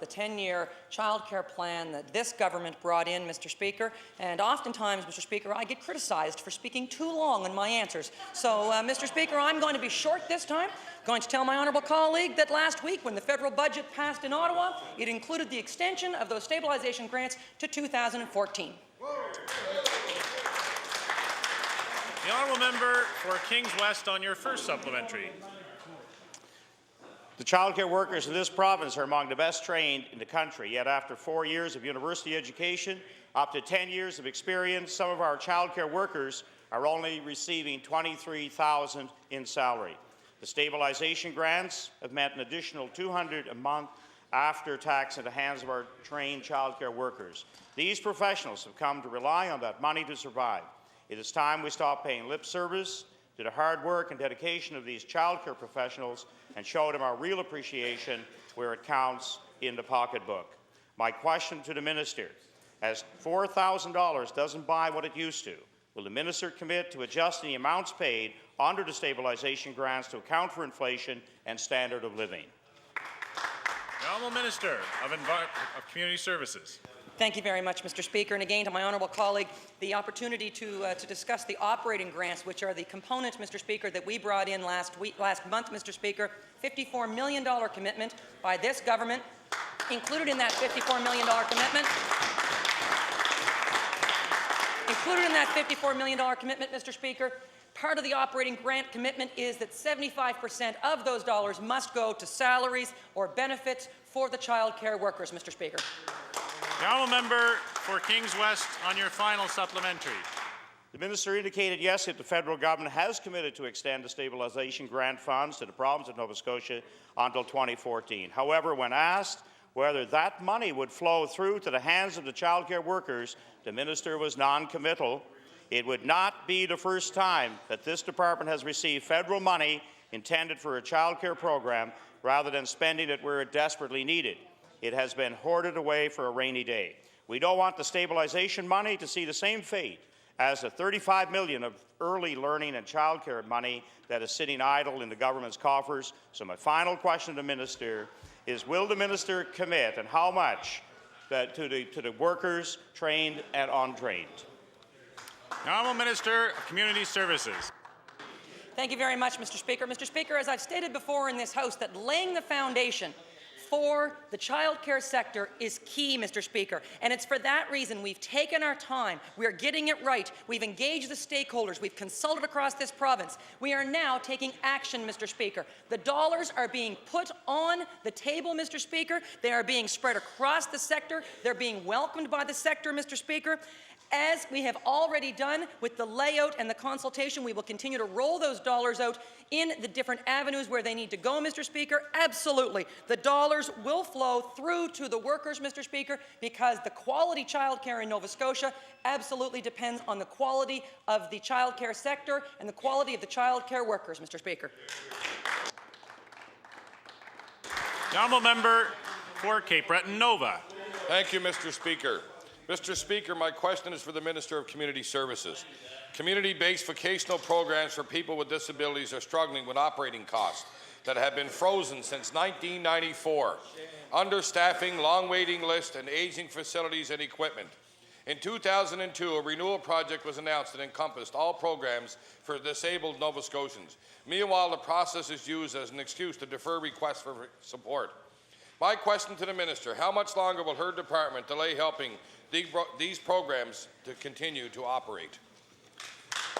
10-year child care plan that this government brought in, Mr. Speaker. And oftentimes, Mr. Speaker, I get criticized for speaking too long in my answers. So, Mr. Speaker, I'm going to be short this time. I'm going to tell my honourable colleague that last week, when the federal budget passed in Ottawa, it included the extension of those stabilization grants to 2014. The Honourable Member for Kings West on your first supplementary. The child care workers in this province are among the best trained in the country, yet after 4 years of university education, up to 10 years of experience, some of our child care workers are only receiving $23,000 in salary. The stabilization grants have meant an additional $200 a month after tax in the hands of our trained child care workers. These professionals have come to rely on that money to survive. It is time we stop paying lip service to the hard work and dedication of these child care professionals and show them our real appreciation where it counts in the pocketbook. My question to the minister, as $4,000 doesn't buy what it used to, will the minister commit to adjusting the amounts paid under the stabilization grants to account for inflation and standard of living? The Honourable Minister of Community Services. Thank you very much, Mr. Speaker. And again, to my honourable colleague, the opportunity to discuss the operating grants, which are the components, Mr. Speaker, that we brought in last month, Mr. Speaker. $54 million commitment by this government. Included in that $54 million commitment included in that $54 million commitment, Mr. Speaker, part of the operating grant commitment is that 75% of those dollars must go to salaries or benefits for the child care workers, Mr. Speaker. The honourable member for Kings West on your final supplementary. The minister indicated yes, that the federal government has committed to extend the stabilization grant funds to the province of Nova Scotia until 2014. However, when asked whether that money would flow through to the hands of the child care workers, the minister was non-committal. It would not be the first time that this department has received federal money intended for a child care program rather than spending it where it desperately needed. It has been hoarded away for a rainy day. We don't want the stabilization money to see the same fate as the $35 million of early learning and child care money that is sitting idle in the government's coffers. So my final question to the minister is, will the minister commit, and how much, to the workers, trained and untrained? The Honourable Minister of Community Services. Thank you very much, Mr. Speaker. Mr. Speaker, as I've stated before in this House, that laying the foundation for the child care sector is key, Mr. Speaker. And it's for that reason we've taken our time. We're getting it right. We've engaged the stakeholders. We've consulted across this province. We are now taking action, Mr. Speaker. The dollars are being put on the table, Mr. Speaker. They are being spread across the sector. They're being welcomed by the sector, Mr. Speaker. As we have already done with the layout and the consultation, we will continue to roll those dollars out in the different avenues where they need to go, Mr. Speaker. Absolutely. The dollars will flow through to the workers, Mr. Speaker, because the quality childcare in Nova Scotia absolutely depends on the quality of the childcare sector and the quality of the childcare workers, Mr. Speaker. The honourable member for Cape Breton Nova. Thank you, Mr. Speaker. Mr. Speaker, my question is for the Minister of Community Services. Community-based vocational programs for people with disabilities are struggling with operating costs that have been frozen since 1994. Understaffing, long waiting lists, and aging facilities and equipment. In 2002, a renewal project was announced that encompassed all programs for disabled Nova Scotians. Meanwhile, the process is used as an excuse to defer requests for support. My question to the Minister, how much longer will her department delay helping these programs to continue to operate?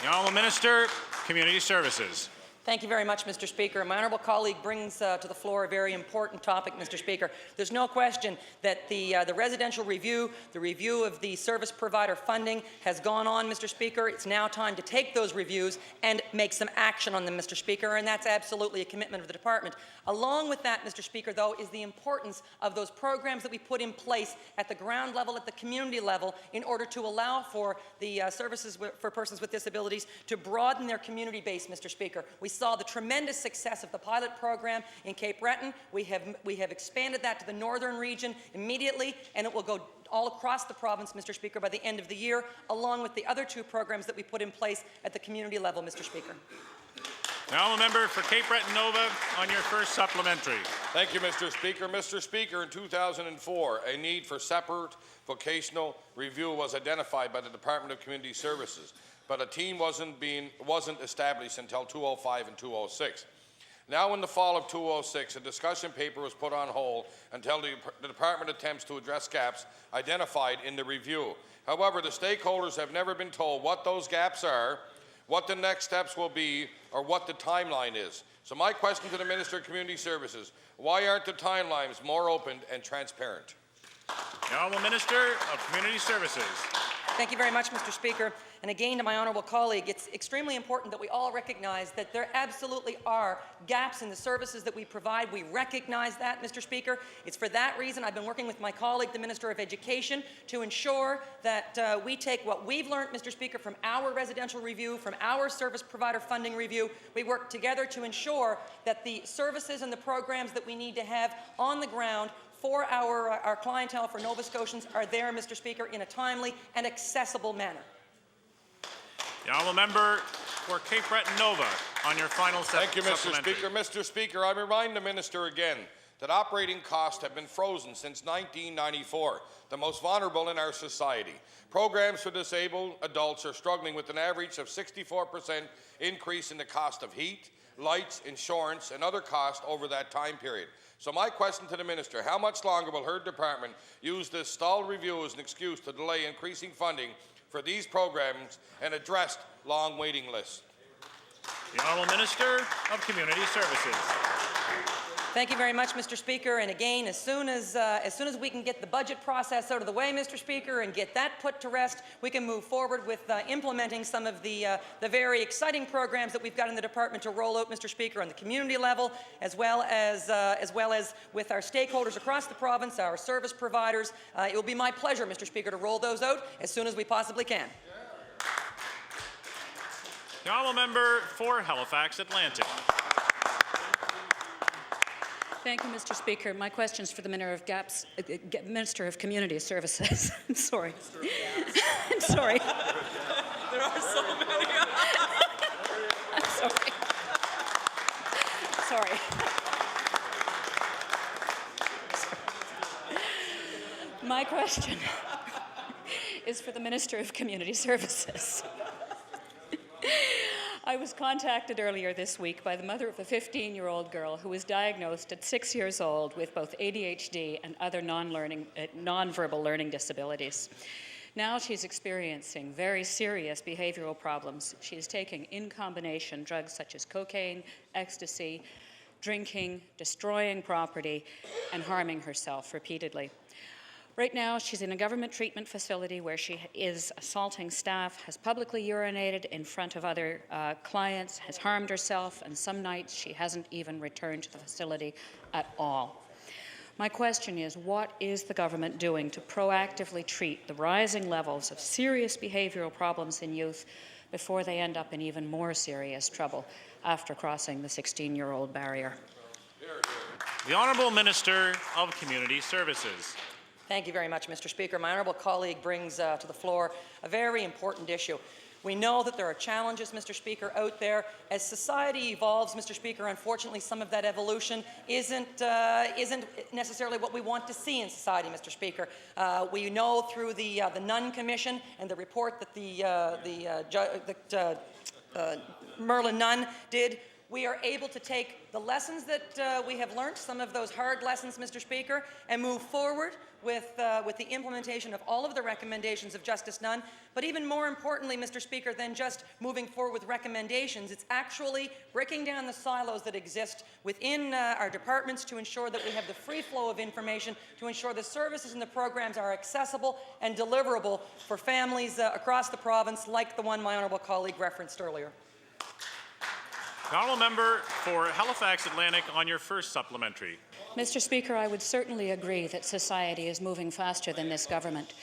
The Honourable Minister, Community Services. Thank you very much, Mr. Speaker. My honourable colleague brings to the floor a very important topic, Mr. Speaker. There's no question that the residential review, the review of the service provider funding has gone on, Mr. Speaker. It's now time to take those reviews and make some action on them, Mr. Speaker, and that's absolutely a commitment of the department. Along with that, Mr. Speaker, though, is the importance of those programs that we put in place at the ground level, at the community level, in order to allow for the services for persons with disabilities to broaden their community base, Mr. Speaker. We saw the tremendous success of the pilot program in Cape Breton. We have expanded that to the northern region immediately, and it will go all across the province, Mr. Speaker, by the end of the year, along with the other two programs that we put in place at the community level, Mr. Speaker. The honourable member for Cape Breton Nova on your first supplementary. Thank you, Mr. Speaker. Mr. Speaker, in 2004, a need for separate vocational review was identified by the Department of Community Services, but a team wasn't established until 2005 and 2006. Now, in the fall of 2006, a discussion paper was put on hold until the department attempts to address gaps identified in the review. However, the stakeholders have never been told what those gaps are, what the next steps will be, or what the timeline is. So my question to the Minister of Community Services, why aren't the timelines more open and transparent? The Honourable Minister of Community Services. Thank you very much, Mr. Speaker. And again, to my honourable colleague, it's extremely important that we all recognize that there absolutely are gaps in the services that we provide. We recognize that, Mr. Speaker. It's for that reason I've been working with my colleague, the Minister of Education, to ensure that we take what we've learned, Mr. Speaker, from our residential review, from our service provider funding review. We work together to ensure that the services and the programs that we need to have on the ground for our clientele, for Nova Scotians, are there, Mr. Speaker, in a timely and accessible manner. The honourable member for Cape Breton Nova on your final Thank you, Mr. Speaker. Mr. Speaker, I remind the minister again that operating costs have been frozen since 1994, the most vulnerable in our society. Programs for disabled adults are struggling with an average of 64% increase in the cost of heat, lights, insurance, and other costs over that time period. So my question to the minister, how much longer will her department use this stalled review as an excuse to delay increasing funding for these programs and addressed long waiting lists? The Honourable Minister of Community Services. Thank you very much, Mr. Speaker. And again, as soon as we can get the budget process out of the way, Mr. Speaker, and get that put to rest, we can move forward with implementing some of the very exciting programs that we've got in the department to roll out, Mr. Speaker, on the community level, as well as with our stakeholders across the province, our service providers. It will be my pleasure, Mr. Speaker, to roll those out as soon as we possibly can. The Honourable Member for Halifax Atlantic. Thank you, Mr. Speaker. My question is for the Minister of Community Services. I'm sorry. I'm sorry. There are so many. I'm sorry. Sorry. My question is for the Minister of Community Services. I was contacted earlier this week by the mother of a 15-year-old girl who was diagnosed at 6 years old with both ADHD and other non-verbal learning disabilities. Now she's experiencing very serious behavioral problems. She is taking in combination drugs such as cocaine, ecstasy, drinking, destroying property, and harming herself repeatedly. Right now, she's in a government treatment facility where she is assaulting staff, has publicly urinated in front of other clients, has harmed herself, and some nights she hasn't even returned to the facility at all. My question is, what is the government doing to proactively treat the rising levels of serious behavioral problems in youth before they end up in even more serious trouble after crossing the 16-year-old barrier? The Honourable Minister of Community Services. Thank you very much, Mr. Speaker. My honourable colleague brings to the floor a very important issue. We know that there are challenges, Mr. Speaker, out there. As society evolves, Mr. Speaker, unfortunately some of that evolution isn't necessarily what we want to see in society, Mr. Speaker. We know through the Nunn Commission and the report that Merlin Nunn did, we are able to take the lessons that we have learned, some of those hard lessons, Mr. Speaker, and move forward with the implementation of all of the recommendations of Justice Nunn. But even more importantly, Mr. Speaker, than just moving forward with recommendations, it's actually breaking down the silos that exist within our departments to ensure that we have the free flow of information, to ensure the services and the programs are accessible and deliverable for families across the province, like the one my honourable colleague referenced earlier. The Honourable Member for Halifax Atlantic on your first supplementary. Mr. Speaker, I would certainly agree that society is moving faster than this government,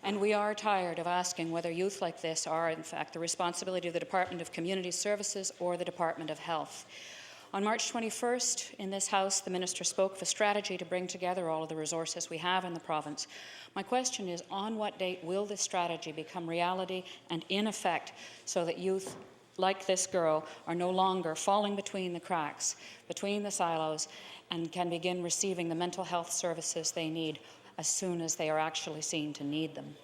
and we are tired of asking whether youth like this are, in fact, the responsibility of the Department of Community Services or the Department of Health. On March 21st, in this House, the Minister spoke of a strategy to bring together all of the resources we have in the province. My question is, on what date will this strategy become reality and in effect so that youth like this girl are no longer falling between the cracks, between the silos, and can begin receiving the mental health services they need as soon as they are actually seen to need them?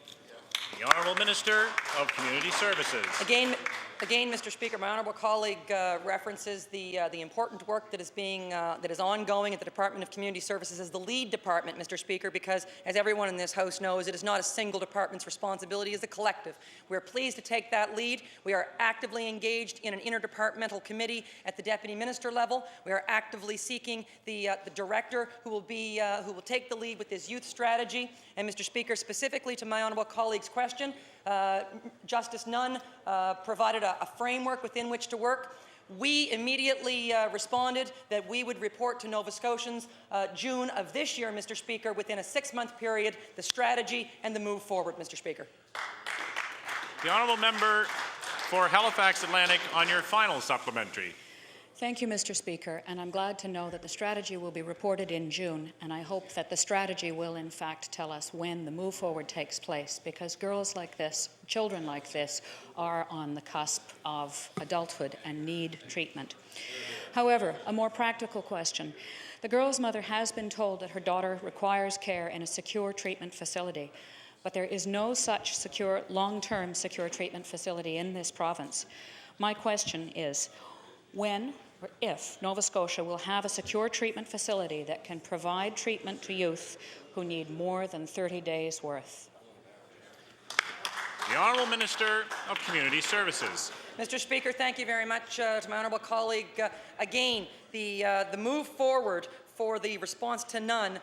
The Honourable Minister of Community Services. Again, Mr. Speaker, my honourable colleague references the important work that is ongoing at the Department of Community Services as the lead department, Mr. Speaker, because as everyone in this House knows, it is not a single department's responsibility, it is a collective. We are pleased to take that lead. We are actively engaged in an interdepartmental committee at the Deputy Minister level. We are actively seeking the director who will take the lead with this youth strategy. And Mr. Speaker, specifically to my honourable colleague's question, Justice Nunn provided a framework within which to work. We immediately responded that we would report to Nova Scotians June of this year, Mr. Speaker, within a 6-month period, the strategy and the move forward, Mr. Speaker. The Honourable Member for Halifax Atlantic on your final supplementary. Thank you, Mr. Speaker, and I'm glad to know that the strategy will be reported in June, and I hope that the strategy will in fact tell us when the move forward takes place, because girls like this, children like this, are on the cusp of adulthood and need treatment. However, a more practical question. The girl's mother has been told that her daughter requires care in a secure treatment facility, but there is no such secure, long-term secure treatment facility in this province. My question is, when or if Nova Scotia will have a secure treatment facility that can provide treatment to youth who need more than 30 days' worth? The Honourable Minister of Community Services. Mr. Speaker, thank you very much to my honourable colleague. Again, the move forward for the response to none,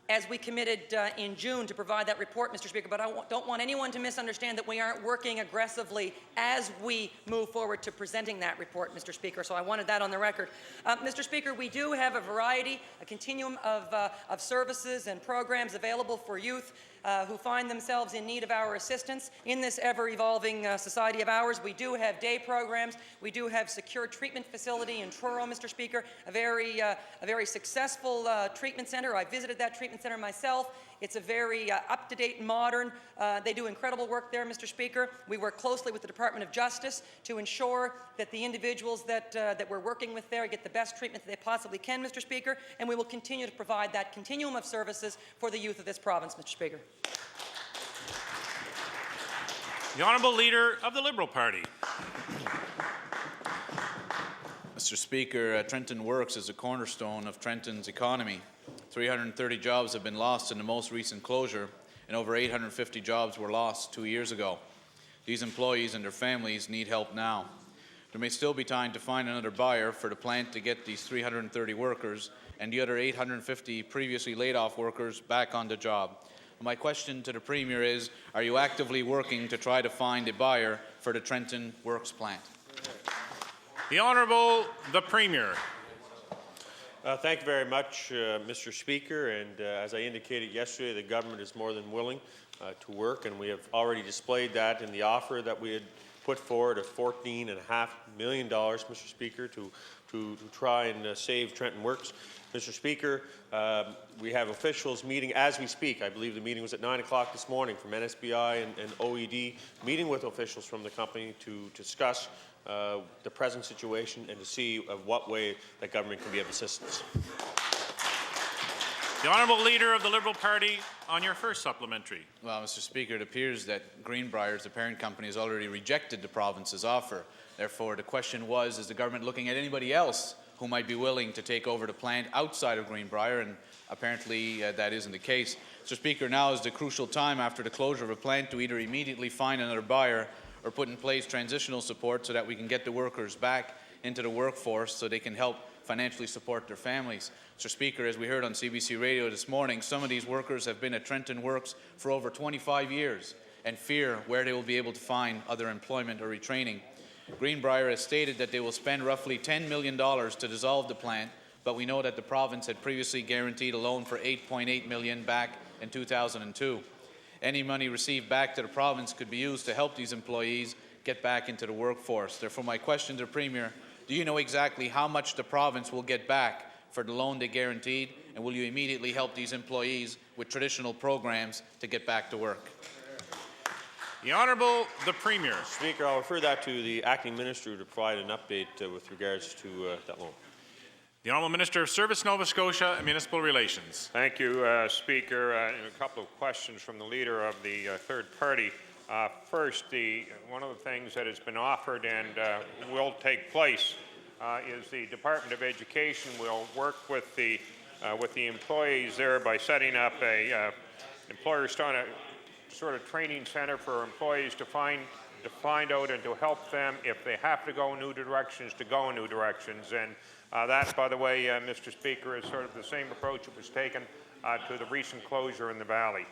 as we committed in June to provide that report, Mr. Speaker, but I don't want anyone to misunderstand that we aren't working aggressively as we move forward to presenting that report, Mr. Speaker, so I wanted that on the record. Mr. Speaker, we do have a variety, a continuum of services and programs available for youth who find themselves in need of our assistance in this ever-evolving society of ours. We do have day programs. We do have secure treatment facility in Truro, Mr. Speaker, a very successful treatment center. I visited that treatment center myself. It's a very up-to-date, modern. They do incredible work there, Mr. Speaker. We work closely with the Department of Justice to ensure that the individuals that we're working with there get the best treatment that they possibly can, Mr. Speaker, and we will continue to provide that continuum of services for the youth of this province, Mr. Speaker. The Honourable Leader of the Liberal Party. Mr. Speaker, Trenton Works is a cornerstone of Trenton's economy. 330 jobs have been lost in the most recent closure, and over 850 jobs were lost 2 years ago. These employees and their families need help now. There may still be time to find another buyer for the plant to get these 330 workers and the other 850 previously laid off workers back on the job. My question to the Premier is, are you actively working to try to find a buyer for the Trenton Works plant? The Honourable the Premier. Thank you very much, Mr. Speaker. And as I indicated yesterday, the government is more than willing to work, and we have already displayed that in the offer that we had put forward of $14.5 million, Mr. Speaker, to try and save Trenton Works. Mr. Speaker, we have officials meeting as we speak. I believe the meeting was at 9 o'clock this morning from NSBI and OED, meeting with officials from the company to discuss the present situation and to see what way that government can be of assistance. The Honourable Leader of the Liberal Party on your first supplementary. Well, Mr. Speaker, it appears that Greenbrier's, the parent company, has already rejected the province's offer. Therefore, the question was, is the government looking at anybody else who might be willing to take over the plant outside of Greenbrier? And apparently that isn't the case. Mr. Speaker, now is the crucial time after the closure of a plant to either immediately find another buyer or put in place transitional support so that we can get the workers back into the workforce so they can help financially support their families. Mr. Speaker, as we heard on CBC Radio this morning, some of these workers have been at Trenton Works for over 25 years and fear where they will be able to find other employment or retraining. Greenbrier has stated that they will spend roughly $10 million to dissolve the plant, but we know that the province had previously guaranteed a loan for $8.8 million back in 2002. Any money received back to the province could be used to help these employees get back into the workforce. Therefore, my question to the Premier, do you know exactly how much the province will get back for the loan they guaranteed, and will you immediately help these employees with traditional programs to get back to work? The Honourable the Premier. Speaker, I'll refer that to the Acting Minister to provide an update with regards to that loan. The Honourable Minister of Service, Nova Scotia and Municipal Relations. Thank you, Speaker. And a couple of questions from the Leader of the third party. First, one of the things that has been offered and will take place is the Department of Education will work with the employees there by setting up a sort of training center for employees to find out and to help them if they have to go in new directions to go in new directions. And that, by the way, Mr. Speaker, is sort of the same approach that was taken to the recent closure in the Valley.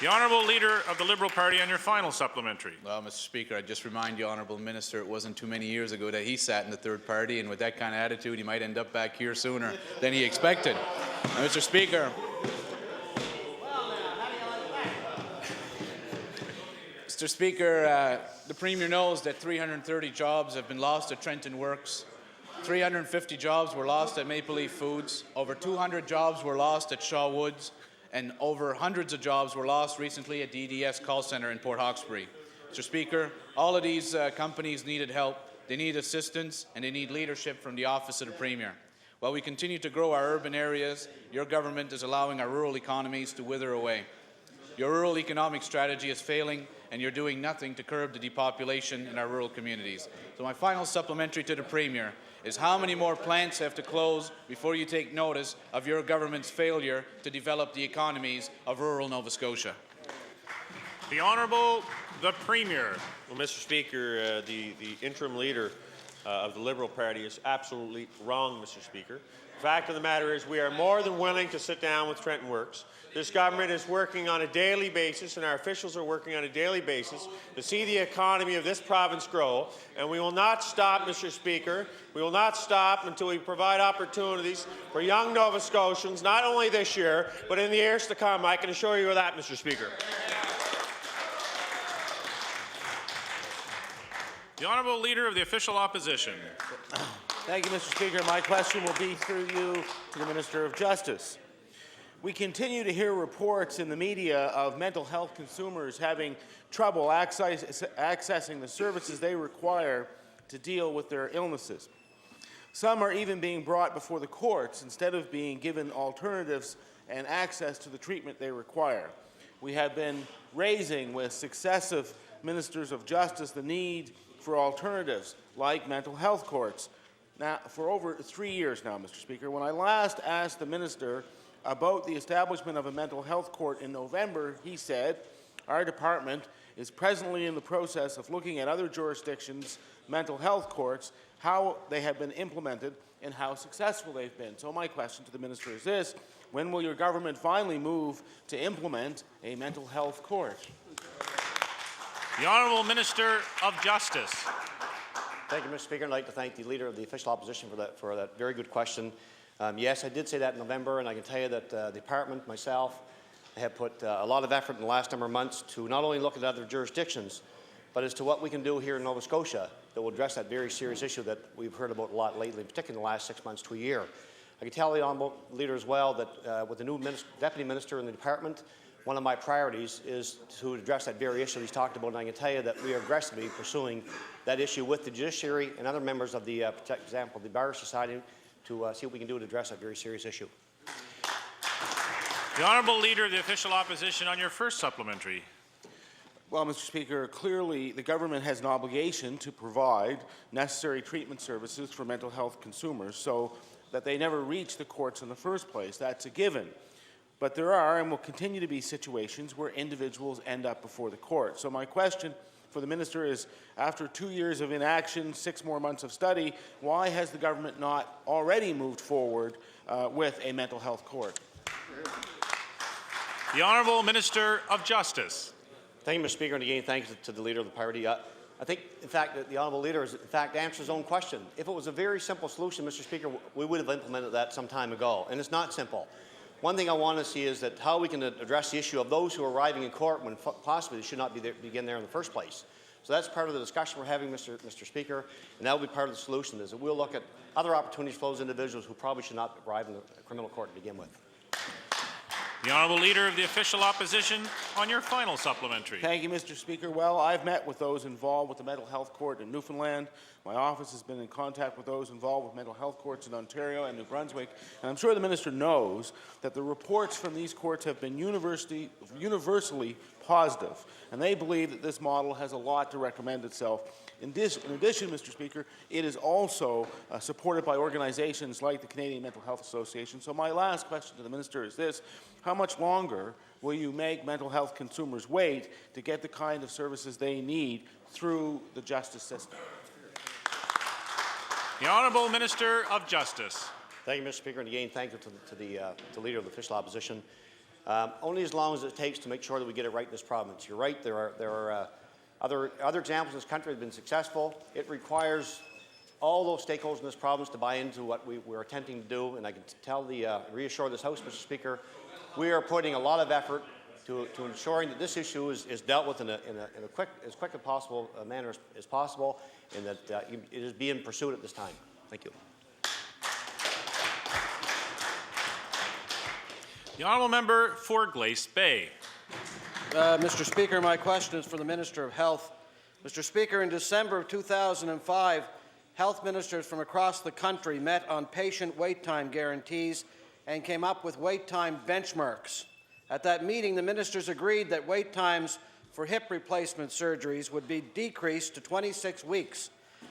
The Honourable Leader of the Liberal Party on your final supplementary. Well, Mr. Speaker, I just remind the Honourable Minister it wasn't too many years ago that he sat in the third party, and with that kind of attitude, he might end up back here sooner than he expected. Now, Mr. Speaker, the Premier knows that 330 jobs have been lost at Trenton Works. 350 jobs were lost at Maple Leaf Foods. Over 200 jobs were lost at Shaw Woods. And over hundreds of jobs were lost recently at the EDS call center in Port Hawkesbury. Mr. Speaker, all of these companies needed help, they need assistance, and they need leadership from the Office of the Premier. While we continue to grow our urban areas, your government is allowing our rural economies to wither away. Your rural economic strategy is failing, and you're doing nothing to curb the depopulation in our rural communities. So my final supplementary to the Premier is how many more plants have to close before you take notice of your government's failure to develop the economies of rural Nova Scotia? The Honourable the Premier. Well, Mr. Speaker, the interim leader of the Liberal Party is absolutely wrong, Mr. Speaker. The fact of the matter is we are more than willing to sit down with Trenton Works. This government is working on a daily basis, and our officials are working on a daily basis to see the economy of this province grow, and we will not stop, Mr. Speaker. We will not stop until we provide opportunities for young Nova Scotians, not only this year, but in the years to come. I can assure you of that, Mr. Speaker. The Honourable Leader of the Official Opposition. Thank you, Mr. Speaker. My question will be through you to the Minister of Justice. We continue to hear reports in the media of mental health consumers having trouble accessing the services they require to deal with their illnesses. Some are even being brought before the courts instead of being given alternatives and access to the treatment they require. We have been raising with successive ministers of justice the need for alternatives like mental health courts now for over 3 years now, Mr. Speaker. When I last asked the minister about the establishment of a mental health court in November, he said, our department is presently in the process of looking at other jurisdictions' mental health courts, how they have been implemented and how successful they've been. So my question to the minister is this: when will your government finally move to implement a mental health court? The Honourable Minister of Justice. Thank you, Mr. Speaker. I'd like to thank the Leader of the Official Opposition for that very good question. Yes, I did say that in November, and I can tell you that the department, myself, have put a lot of effort in the last number of months to not only look at other jurisdictions, but as to what we can do here in Nova Scotia that will address that very serious issue that we've heard about a lot lately, particularly in the last 6 months to a year. I can tell the Honourable Leader as well that with the new Deputy Minister in the department, one of my priorities is to address that very issue he's talked about, and I can tell you that we are aggressively pursuing that issue with the judiciary and other members of the, for example, the Bar Society, to see what we can do to address that very serious issue. The Honourable Leader of the Official Opposition on your first supplementary. Well, Mr. Speaker, clearly the government has an obligation to provide necessary treatment services for mental health consumers so that they never reach the courts in the first place. That's a given. But there are and will continue to be situations where individuals end up before the court. So my question for the minister is, after 2 years of inaction, 6 more months of study, why has the government not already moved forward with a mental health court? The Honourable Minister of Justice. Thank you, Mr. Speaker, and again, thanks to the Leader of the party. I think, in fact, that the Honourable Leader has, in fact, answered his own question. If it was a very simple solution, Mr. Speaker, we would have implemented that some time ago, and it's not simple. One thing I want to see is that how we can address the issue of those who are arriving in court when possibly they should not begin there in the first place. So that's part of the discussion we're having, Mr. Speaker, and that will be part of the solution, is that we'll look at other opportunities for those individuals who probably should not arrive in the criminal court to begin with. The Honourable Leader of the Official Opposition on your final supplementary. Thank you, Mr. Speaker. Well, I've met with those involved with the mental health court in Newfoundland. My office has been in contact with those involved with mental health courts in Ontario and New Brunswick. And I'm sure the minister knows that the reports from these courts have been universally positive. And they believe that this model has a lot to recommend itself. In addition, Mr. Speaker, it is also supported by organizations like the Canadian Mental Health Association. So my last question to the minister is this: how much longer will you make mental health consumers wait to get the kind of services they need through the justice system? The Honourable Minister of Justice. Thank you, Mr. Speaker, and again, thank you to the Leader of the Official Opposition. Only as long as it takes to make sure that we get it right in this province. You're right, there are other examples in this country have been successful. It requires all those stakeholders in this province to buy into what we're attempting to do, and I can reassure this House, Mr. Speaker, we are putting a lot of effort to ensuring that this issue is dealt with in a quick as possible manner as possible, and that it is being pursued at this time. Thank you. The Honourable Member for Glace Bay. Mr. Speaker, my question is for the Minister of Health. Mr. Speaker, in December of 2005, health ministers from across the country met on patient wait time guarantees and came up with wait time benchmarks. At that meeting, the ministers agreed that wait times for hip replacement surgeries would be decreased to 26 weeks.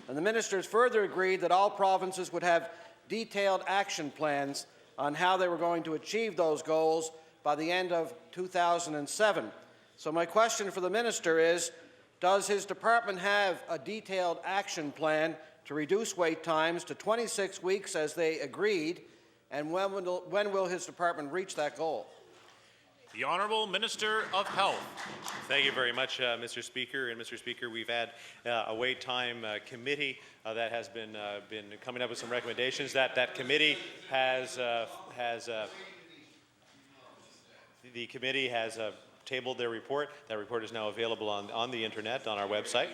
And the ministers further agreed that all provinces would have detailed action plans on how they were going to achieve those goals by the end of 2007. So my question for the minister is, does his department have a detailed action plan to reduce wait times to 26 weeks as they agreed, and when will his department reach that goal? The Honourable Minister of Health. Thank you very much, Mr. Speaker. And Mr. Speaker, we've had a wait time committee that has been coming up with some recommendations. That committee has tabled their report. That report is now available on the internet, on our website.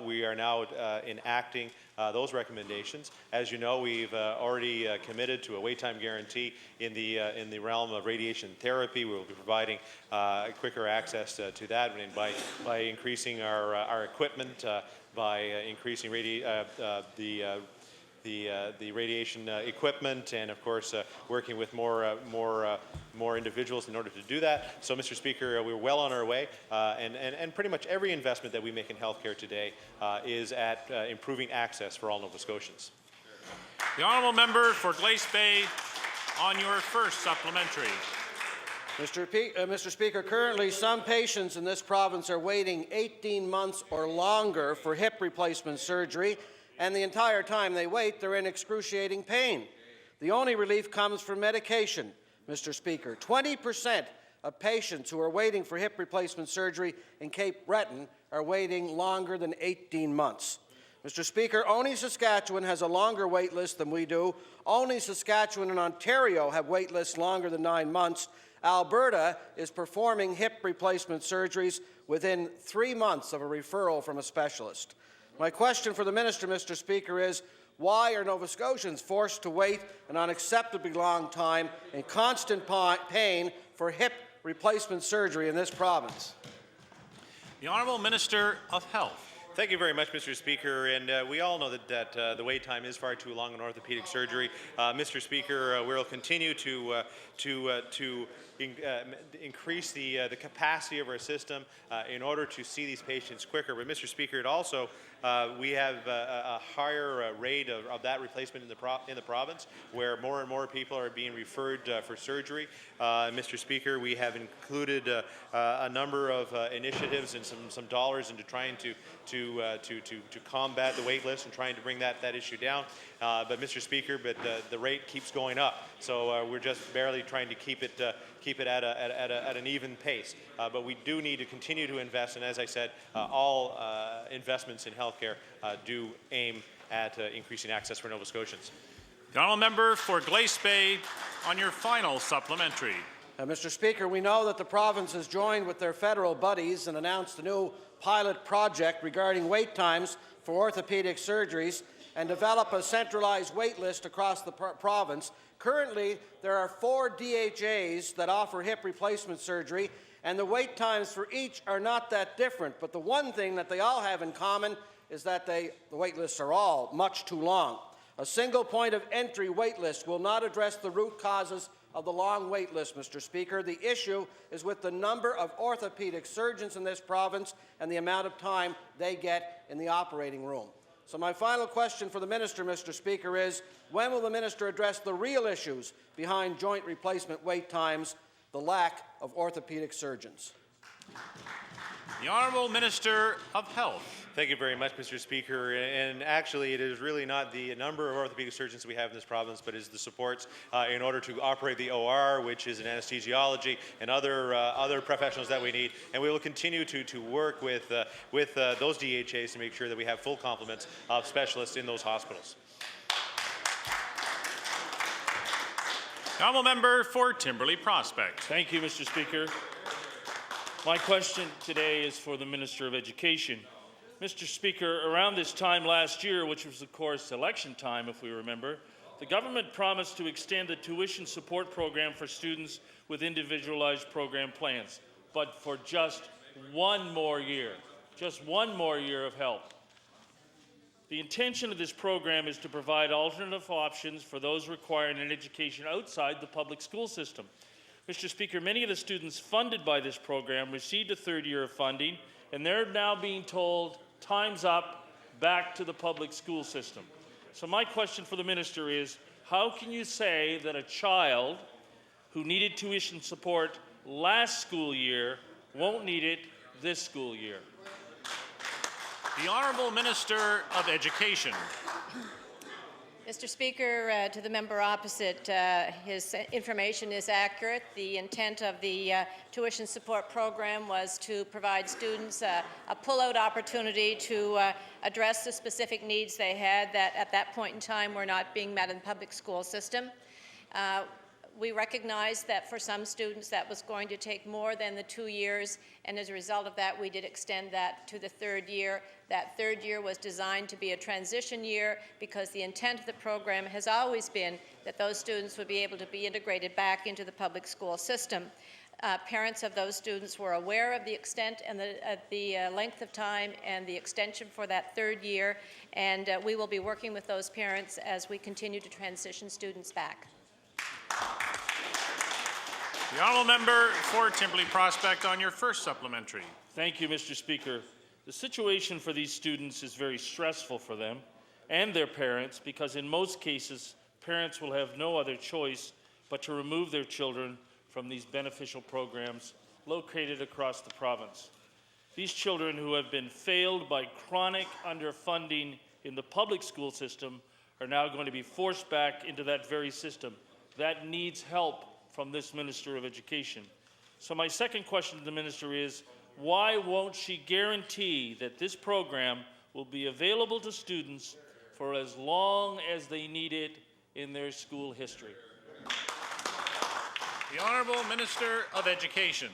We are now enacting those recommendations. As you know, we've already committed to a wait time guarantee in the realm of radiation therapy. We will be providing quicker access to that by increasing our equipment, by increasing the radiation equipment, and of course working with more individuals in order to do that. So, Mr. Speaker, we're well on our way, and pretty much every investment that we make in healthcare today is at improving access for all Nova Scotians. The Honourable Member for Glace Bay, on your first supplementary. Mr. Speaker, currently some patients in this province are waiting 18 months or longer for hip replacement surgery, and the entire time they wait, they're in excruciating pain. The only relief comes from medication, Mr. Speaker. 20% of patients who are waiting for hip replacement surgery in Cape Breton are waiting longer than 18 months. Mr. Speaker, only Saskatchewan has a longer wait list than we do. Only Saskatchewan and Ontario have wait lists longer than 9 months. Alberta is performing hip replacement surgeries within 3 months of a referral from a specialist. My question for the minister, Mr. Speaker, is why are Nova Scotians forced to wait an unacceptably long time in constant pain for hip replacement surgery in this province? The Honourable Minister of Health. Thank you very much, Mr. Speaker. And we all know that the wait time is far too long in orthopedic surgery. Mr. Speaker, we'll continue to increase the capacity of our system in order to see these patients quicker. But, Mr. Speaker, it also we have a higher rate of that replacement in the province, where more and more people are being referred for surgery. Mr. Speaker, we have included a number of initiatives and some dollars into trying to combat the wait list and trying to bring that issue down. But, Mr. Speaker, the rate keeps going up, so we're just barely trying to keep it at an even pace. But we do need to continue to invest, and as I said, all investments in healthcare do aim at increasing access for Nova Scotians. The Honourable Member for Glace Bay, on your final supplementary. Mr. Speaker, we know that the province has joined with their federal buddies and announced a new pilot project regarding wait times for orthopedic surgeries and develop a centralized wait list across the province. Currently, there are 4 DHAs that offer hip replacement surgery, and the wait times for each are not that different. But the one thing that they all have in common is that the wait lists are all much too long. A single point of entry wait list will not address the root causes of the long wait list, Mr. Speaker. The issue is with the number of orthopedic surgeons in this province and the amount of time they get in the operating room. So my final question for the minister, Mr. Speaker, is when will the minister address the real issues behind joint replacement wait times, the lack of orthopedic surgeons? The Honourable Minister of Health. Thank you very much, Mr. Speaker. And actually, it is really not the number of orthopedic surgeons we have in this province, but is the supports in order to operate the OR, which is in anesthesiology, and other professionals that we need. And we will continue to work with those DHAs to make sure that we have full complements of specialists in those hospitals. The Honourable Member for Timberley Prospect. Thank you, Mr. Speaker. My question today is for the Minister of Education. Mr. Speaker, around this time last year, which was of course election time if we remember, the government promised to extend the tuition support program for students with individualized program plans, but for just one more year of help. The intention of this program is to provide alternative options for those requiring an education outside the public school system. Mr. Speaker, many of the students funded by this program received a third year of funding, and they're now being told, time's up, back to the public school system. So my question for the minister is, how can you say that a child who needed tuition support last school year won't need it this school year? The Honourable Minister of Education. Mr. Speaker, to the member opposite, his information is accurate. The intent of the tuition support program was to provide students a pull-out opportunity to address the specific needs they had that at that point in time were not being met in the public school system. We recognized that for some students that was going to take more than the 2 years, and as a result of that, we did extend that to the third year. That third year was designed to be a transition year because the intent of the program has always been that those students would be able to be integrated back into the public school system. Parents of those students were aware of the extent and the length of time and the extension for that third year, and we will be working with those parents as we continue to transition students back. The Honourable Member for Timberley Prospect on your first supplementary. Thank you, Mr. Speaker. The situation for these students is very stressful for them and their parents because in most cases, parents will have no other choice but to remove their children from these beneficial programs located across the province. These children who have been failed by chronic underfunding in the public school system are now going to be forced back into that very system. That needs help from this Minister of Education. So my second question to the Minister is, why won't she guarantee that this program will be available to students for as long as they need it in their school history? The Honourable Minister of Education.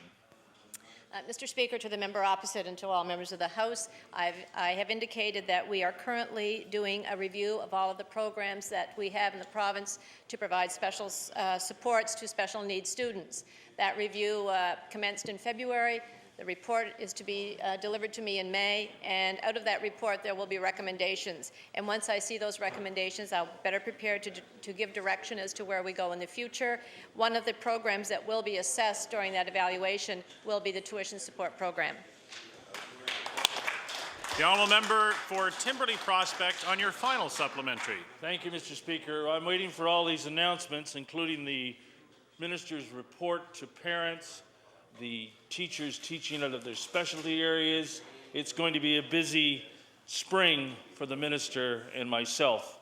Mr. Speaker, to the member opposite and to all members of the House, I have indicated that we are currently doing a review of all of the programs that we have in the province to provide special supports to special needs students. That review commenced in February. The report is to be delivered to me in May, and out of that report there will be recommendations. And once I see those recommendations, I'll better prepare to give direction as to where we go in the future. One of the programs that will be assessed during that evaluation will be the tuition support program. The Honourable Member for Timberley Prospect on your final supplementary. Thank you, Mr. Speaker. I'm waiting for all these announcements, including the Minister's report to parents, the teachers teaching out of their specialty areas. It's going to be a busy spring for the Minister and myself.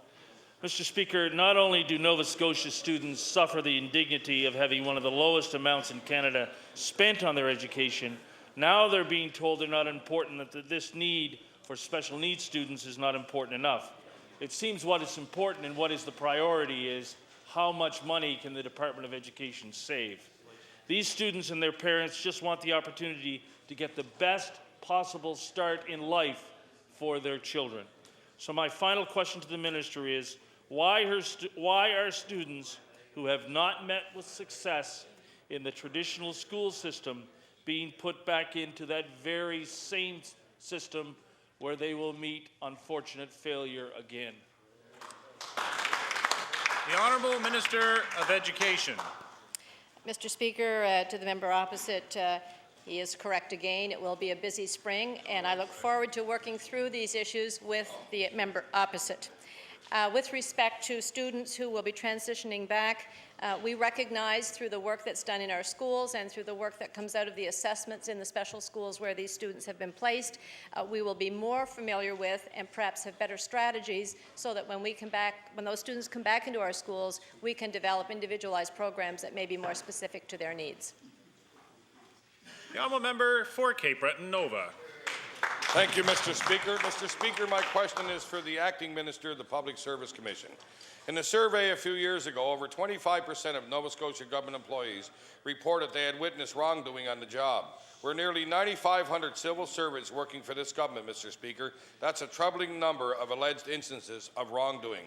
Mr. Speaker, not only do Nova Scotia students suffer the indignity of having one of the lowest amounts in Canada spent on their education, now they're being told they're not important, that this need for special needs students is not important enough. It seems what is important and what is the priority is how much money can the Department of Education save. These students and their parents just want the opportunity to get the best possible start in life for their children. So my final question to the Minister is, why are students who have not met with success in the traditional school system being put back into that very same system where they will meet unfortunate failure again? The Honourable Minister of Education. Mr. Speaker, to the member opposite, he is correct again. It will be a busy spring, and I look forward to working through these issues with the member opposite. With respect to students who will be transitioning back, we recognize through the work that's done in our schools and through the work that comes out of the assessments in the special schools where these students have been placed, we will be more familiar with and perhaps have better strategies so that when those students come back into our schools, we can develop individualized programs that may be more specific to their needs. The Honourable Member for Cape Breton Nova. Thank you, Mr. Speaker. Mr. Speaker, my question is for the Acting Minister of the Public Service Commission. In a survey a few years ago, over 25% of Nova Scotia government employees reported they had witnessed wrongdoing on the job. We're nearly 9,500 civil servants working for this government, Mr. Speaker. That's a troubling number of alleged instances of wrongdoing.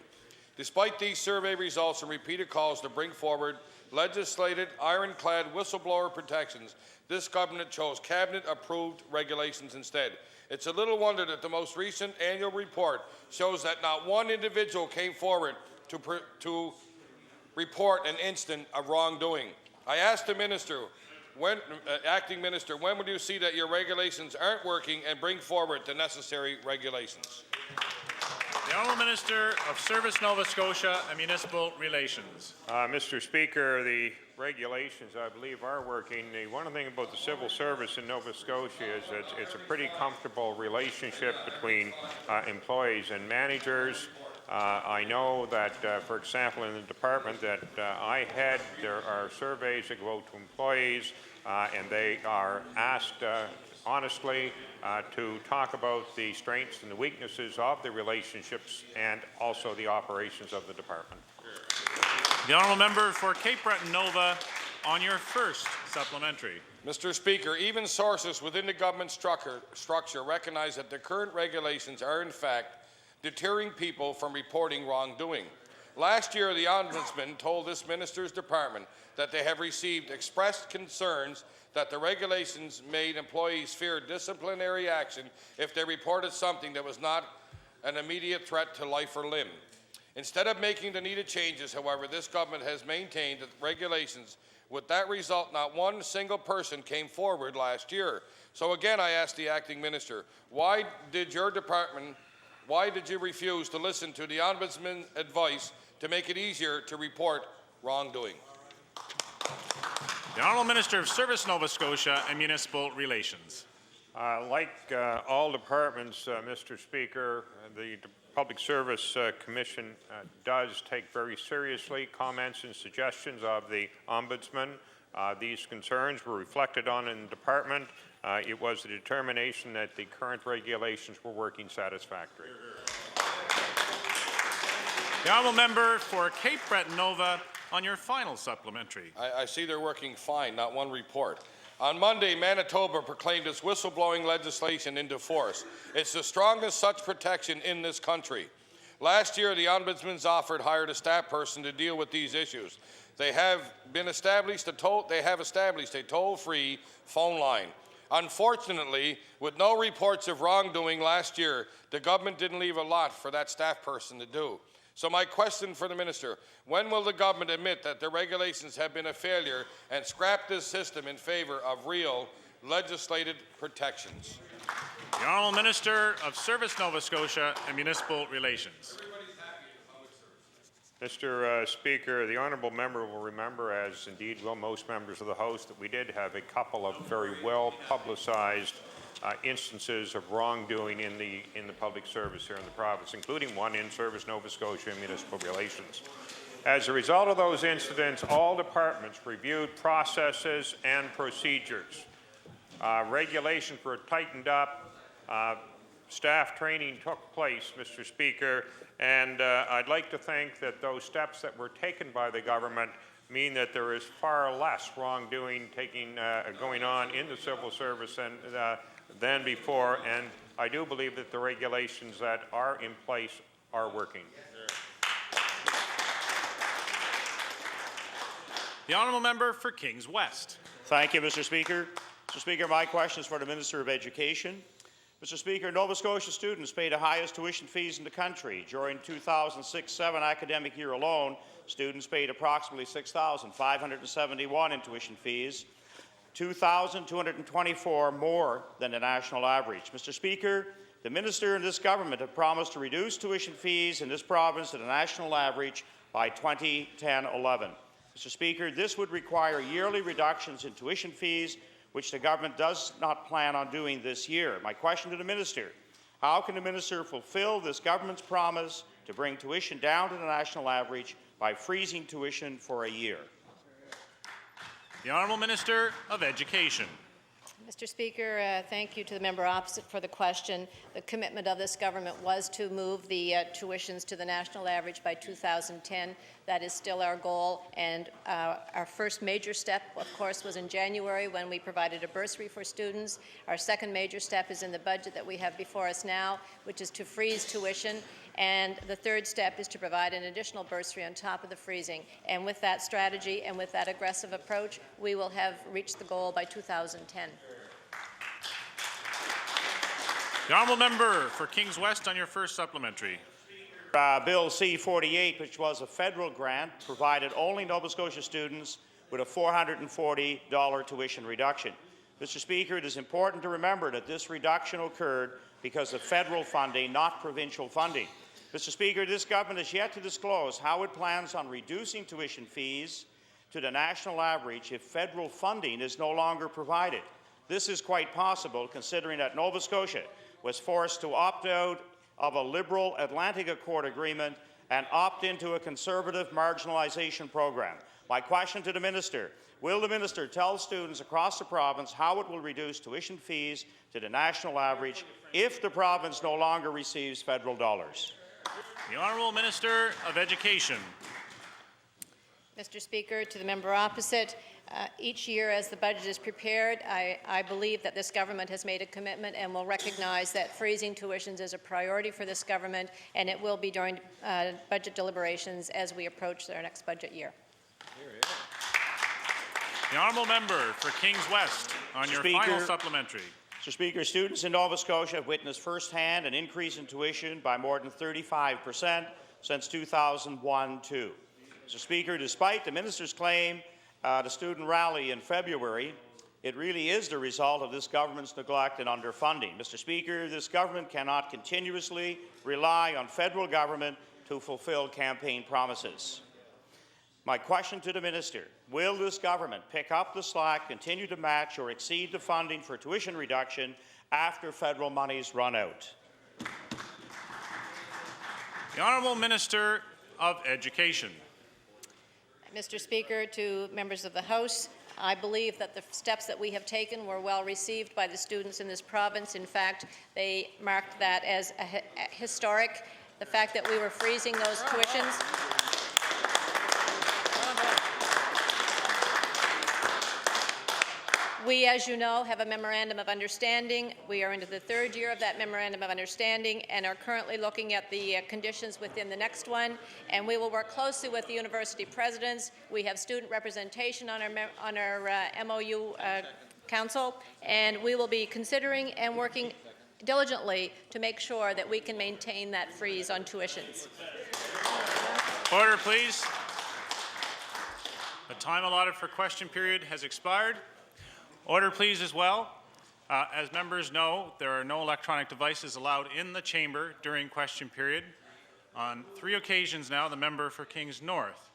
Despite these survey results and repeated calls to bring forward legislated, ironclad whistleblower protections, this government chose cabinet-approved regulations instead. It's a little wonder that the most recent annual report shows that not one individual came forward to report an incident of wrongdoing. I asked the minister, acting minister, when will you see that your regulations aren't working and bring forward the necessary regulations? The Honourable Minister of Service, Nova Scotia and Municipal Relations. Mr. Speaker, the regulations, I believe, are working. The one thing about the civil service in Nova Scotia is that it's a pretty comfortable relationship between employees and managers. I know that, for example, in the department that I head, there are surveys that go out to employees, and they are asked honestly to talk about the strengths and the weaknesses of the relationships and also the operations of the department. The Honourable Member for Cape Breton Nova on your first supplementary. Mr. Speaker, even sources within the government structure recognize that the current regulations are in fact deterring people from reporting wrongdoing. Last year, the Ombudsman told this minister's department that they have received expressed concerns that the regulations made employees fear disciplinary action if they reported something that was not an immediate threat to life or limb. Instead of making the needed changes, however, this government has maintained that regulations. With that result, not one single person came forward last year. So again, I ask the acting minister, why did you refuse to listen to the Ombudsman's advice to make it easier to report wrongdoing? The Honourable Minister of Service, Nova Scotia and Municipal Relations. Like all departments, Mr. Speaker, the Public Service Commission does take very seriously comments and suggestions of the Ombudsman. These concerns were reflected on in the department. It was the determination that the current regulations were working satisfactorily. The Honourable Member for Cape Breton Nova on your final supplementary. I see they're working fine, not one report. On Monday, Manitoba proclaimed its whistleblowing legislation into force. It's the strongest such protection in this country. Last year, the Ombudsman's office hired a staff person to deal with these issues. They have established a toll-free phone line. Unfortunately, with no reports of wrongdoing last year, the government didn't leave a lot for that staff person to do. So my question for the minister, when will the government admit that the regulations have been a failure and scrap this system in favor of real legislated protections? The Honourable Minister of Service, Nova Scotia and Municipal Relations. Mr. Speaker, the honourable member will remember, as indeed will most members of the House, that we did have a couple of very well publicized instances of wrongdoing in the public service here in the province, including one in Service Nova Scotia and Municipal Relations. As a result of those incidents, all departments reviewed processes and procedures. Regulations were tightened up. Staff training took place, Mr. Speaker, and I'd like to think that those steps that were taken by the government mean that there is far less wrongdoing going on in the civil service than before, and I do believe that the regulations that are in place are working. The Honourable Member for Kings West. Thank you, Mr. Speaker. Mr. Speaker, my question is for the Minister of Education. Mr. Speaker, Nova Scotia students pay the highest tuition fees in the country. During 2006-07 academic year alone, students paid approximately $6,571 in tuition fees, 2,224 more than the national average. Mr. Speaker, the Minister and this government have promised to reduce tuition fees in this province to the national average by 2010-11. Mr. Speaker, this would require yearly reductions in tuition fees, which the government does not plan on doing this year. My question to the Minister, how can the Minister fulfill this government's promise to bring tuition down to the national average by freezing tuition for a year? The Honourable Minister of Education. Mr. Speaker, thank you to the member opposite for the question. The commitment of this government was to move the tuitions to the national average by 2010. That is still our goal, and our first major step, of course, was in January when we provided a bursary for students. Our second major step is in the budget that we have before us now, which is to freeze tuition. And the third step is to provide an additional bursary on top of the freezing. And with that strategy and with that aggressive approach, we will have reached the goal by 2010. The Honourable Member for Kings West on your first supplementary. Bill C-48, which was a federal grant, provided only Nova Scotia students with a $440 tuition reduction. Mr. Speaker, it is important to remember that this reduction occurred because of federal funding, not provincial funding. Mr. Speaker, this government has yet to disclose how it plans on reducing tuition fees to the national average if federal funding is no longer provided. This is quite possible considering that Nova Scotia was forced to opt out of a Liberal Atlantic Accord agreement and opt into a conservative marginalization program. My question to the Minister, will the Minister tell students across the province how it will reduce tuition fees to the national average if the province no longer receives federal dollars? The Honourable Minister of Education. Mr. Speaker, to the member opposite, each year as the budget is prepared, I believe that this government has made a commitment and will recognize that freezing tuitions is a priority for this government, and it will be during budget deliberations as we approach our next budget year. The Honourable Member for Kings West on your final supplementary. Mr. Speaker, students in Nova Scotia have witnessed firsthand an increase in tuition by more than 35% since 2001-2. Mr. Speaker, despite the minister's claim the student rally in February, it really is the result of this government's neglect and underfunding. Mr. Speaker, this government cannot continuously rely on federal government to fulfill campaign promises. My question to the minister, will this government pick up the slack, continue to match or exceed the funding for tuition reduction after federal monies run out? The Honourable Minister of Education. Mr. Speaker, to members of the House, I believe that the steps that we have taken were well received by the students in this province. In fact, they marked that as historic. The fact that we were freezing those tuitions. We, as you know, have a memorandum of understanding. We are into the third year of that memorandum of understanding and are currently looking at the conditions within the next one. And we will work closely with the university presidents. We have student representation on our MOU council, and we will be considering and working diligently to make sure that we can maintain that freeze on tuitions. Order, please. The time allotted for question period has expired. Order, please, as well. As members know, there are no electronic devices allowed in the chamber during question period. On 3 occasions now, the member for Kings North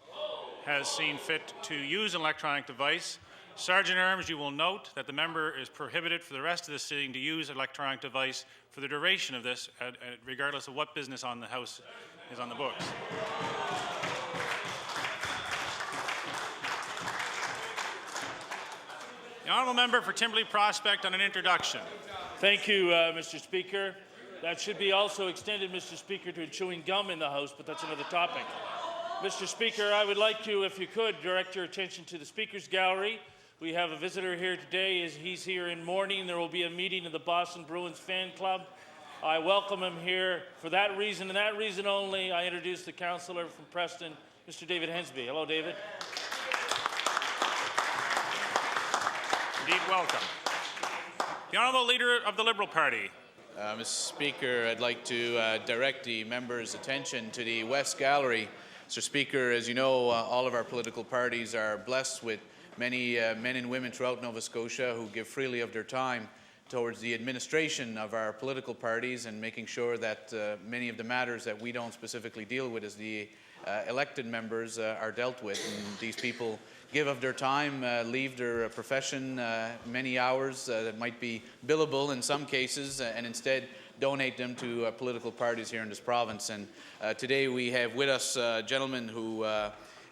has seen fit to use an electronic device. Sergeant at Arms, you will note that the member is prohibited for the rest of the sitting to use an electronic device for the duration of this, regardless of what business on the House is on the books. The Honourable Member for Timberley Prospect on an introduction. Thank you, Mr. Speaker. That should be also extended, Mr. Speaker, to chewing gum in the House, but that's another topic. Mr. Speaker, I would like you, if you could, direct your attention to the Speaker's Gallery. We have a visitor here today. He's here in mourning. There will be a meeting of the Boston Bruins Fan Club. I welcome him here for that reason, and that reason only. I introduce the councillor from Preston, Mr. David Hensby. Hello, David. Indeed, welcome. The Honourable Leader of the Liberal Party. Mr. Speaker, I'd like to direct the members' attention to the West Gallery. Mr. Speaker, as you know, all of our political parties are blessed with many men and women throughout Nova Scotia who give freely of their time towards the administration of our political parties and making sure that many of the matters that we don't specifically deal with as the elected members are dealt with. And these people give of their time, leave their profession many hours that might be billable in some cases, and instead donate them to political parties here in this province. And today we have with us a gentleman who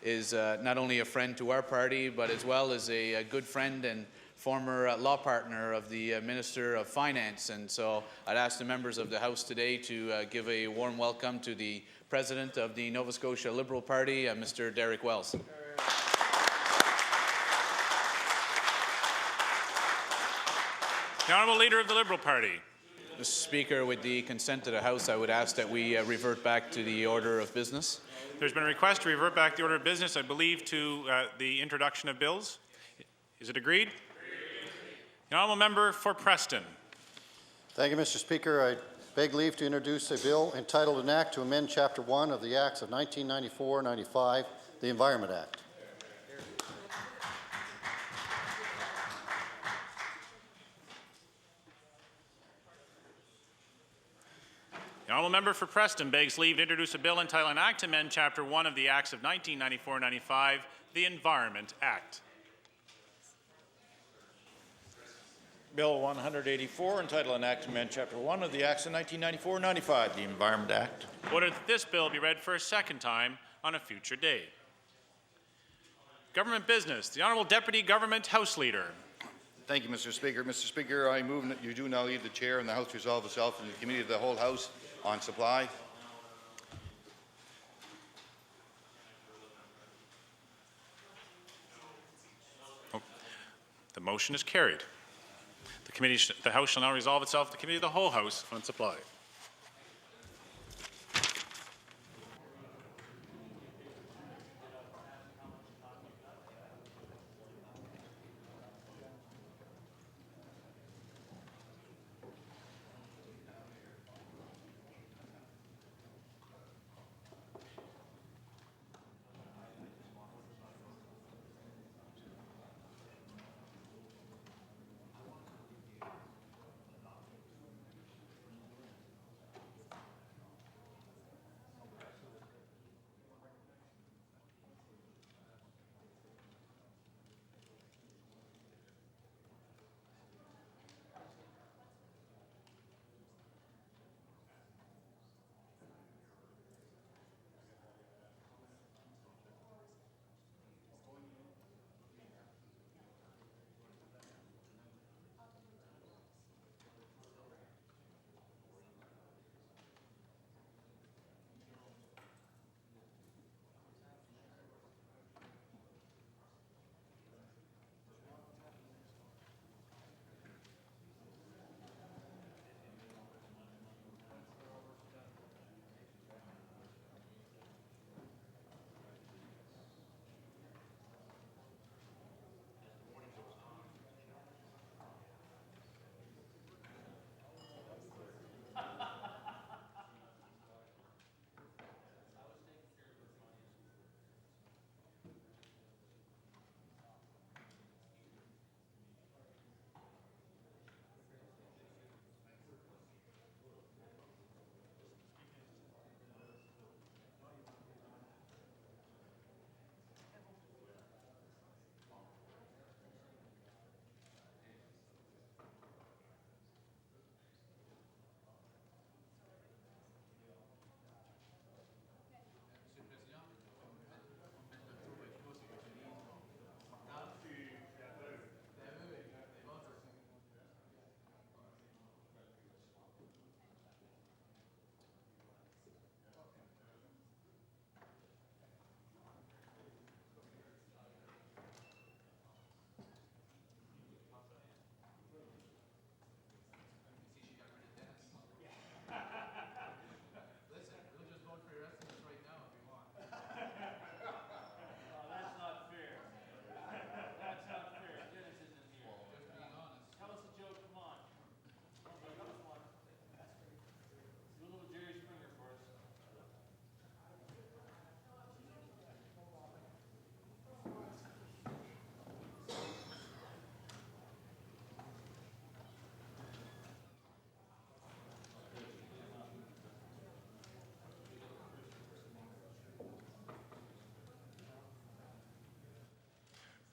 is not only a friend to our party, but as well as a good friend and former law partner of the Minister of Finance. And so I'd ask the members of the House today to give a warm welcome to the President of the Nova Scotia Liberal Party, Mr. Derek Wells. The Honourable Leader of the Liberal Party. Mr. Speaker, with the consent of the House, I would ask that we revert back to the order of business. There's been a request to revert back to the order of business, I believe, to the introduction of bills. Is it agreed? The Honourable Member for Preston. Thank you, Mr. Speaker. I beg leave to introduce a bill entitled An Act to Amend Chapter 1 of the Acts of 1994-95, the Environment Act. Honourable Member for Preston begs leave to introduce a bill entitled An Act to Amend Chapter 1 of the Acts of 1994-95, the Environment Act. Bill 184, entitled An Act to Amend Chapter 1 of the Acts of 1994-95, the Environment Act. Order that this bill be read for a second time on a future day. Government business. The Honourable Deputy Government House Leader. Thank you, Mr. Speaker. Mr. Speaker, I move that you do now leave the chair and the House resolve itself in the committee of the whole House on supply. The motion is carried. The House shall now resolve itself in the committee of the whole House on supply.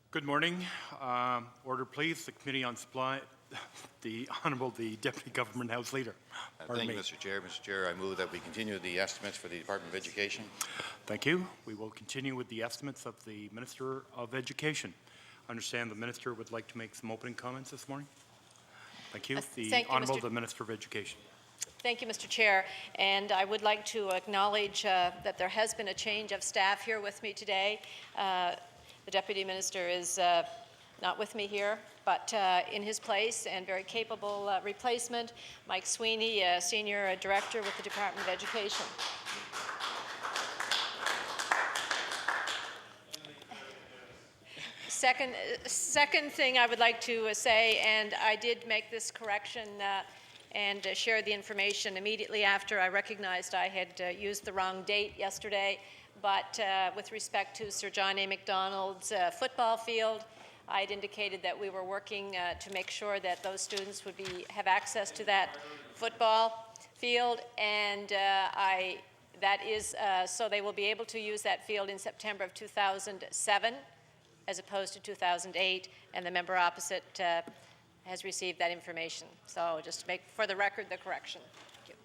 Good morning. Order, please. The Committee on Supply, the Honourable Deputy Government House Leader. Thank you, Mr. Chair. Mr. Chair, I move that we continue the estimates for the Department of Education. Thank you. We will continue with the estimates of the Minister of Education. I understand the Minister would like to make some opening comments this morning. Thank you. Thank you, Honourable the Minister of Education. Thank you, Mr. Chair. And I would like to acknowledge that there has been a change of staff here with me today. The Deputy Minister is not with me here, but in his place and very capable replacement, Mike Sweeney, Senior Director with the Department of Education. Second thing I would like to say, and I did make this correction and share the information immediately after I recognized I had used the wrong date yesterday. But with respect to Sir John A. Macdonald's football field, I had indicated that we were working to make sure that those students would have access to that football. field, and that is, so they will be able to use that field in September of 2007 as opposed to 2008, and the member opposite has received that information. So just to make, for the record, the correction. Thank you.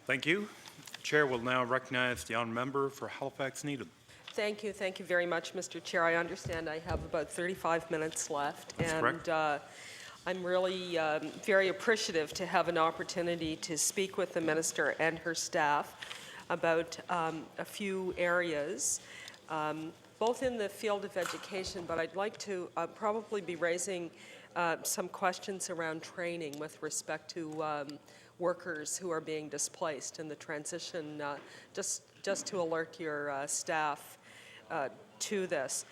Thank you. The chair will now recognize the honourable member for Halifax Needham. Thank you very much, Mr. Chair. I understand I have about 35 minutes left. That's correct. I'm really very appreciative to have an opportunity to speak with the minister and her staff about a few areas, both in the field of education, but I'd like to probably be raising some questions around training with respect to workers who are being displaced in the transition, just to alert your staff to this.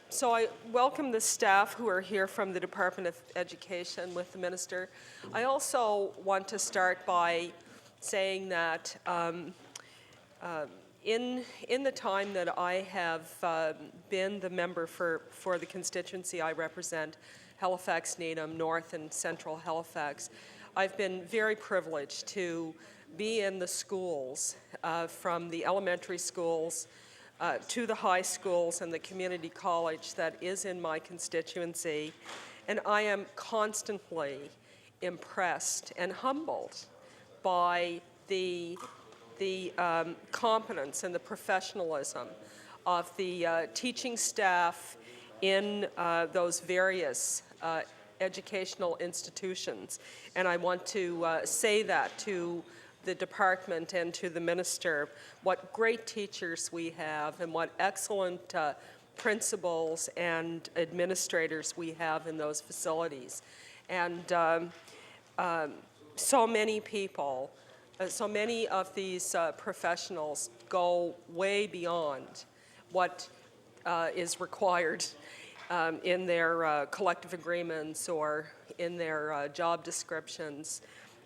So I welcome the staff who are here from the Department of Education with the Minister. I also want to start by saying that in the time that I have been the member for the constituency I represent, Halifax, Needham, North and Central Halifax, I've been very privileged to be in the schools, from the elementary schools to the high schools and the community college that is in my constituency, and I am constantly impressed and humbled by the competence and the professionalism of the teaching staff in those various educational institutions. And I want to say that to the department and to the minister, what great teachers we have and what excellent principals and administrators we have in those facilities. And so many people, so many of these professionals go way beyond what is required in their collective agreements or in their job descriptions.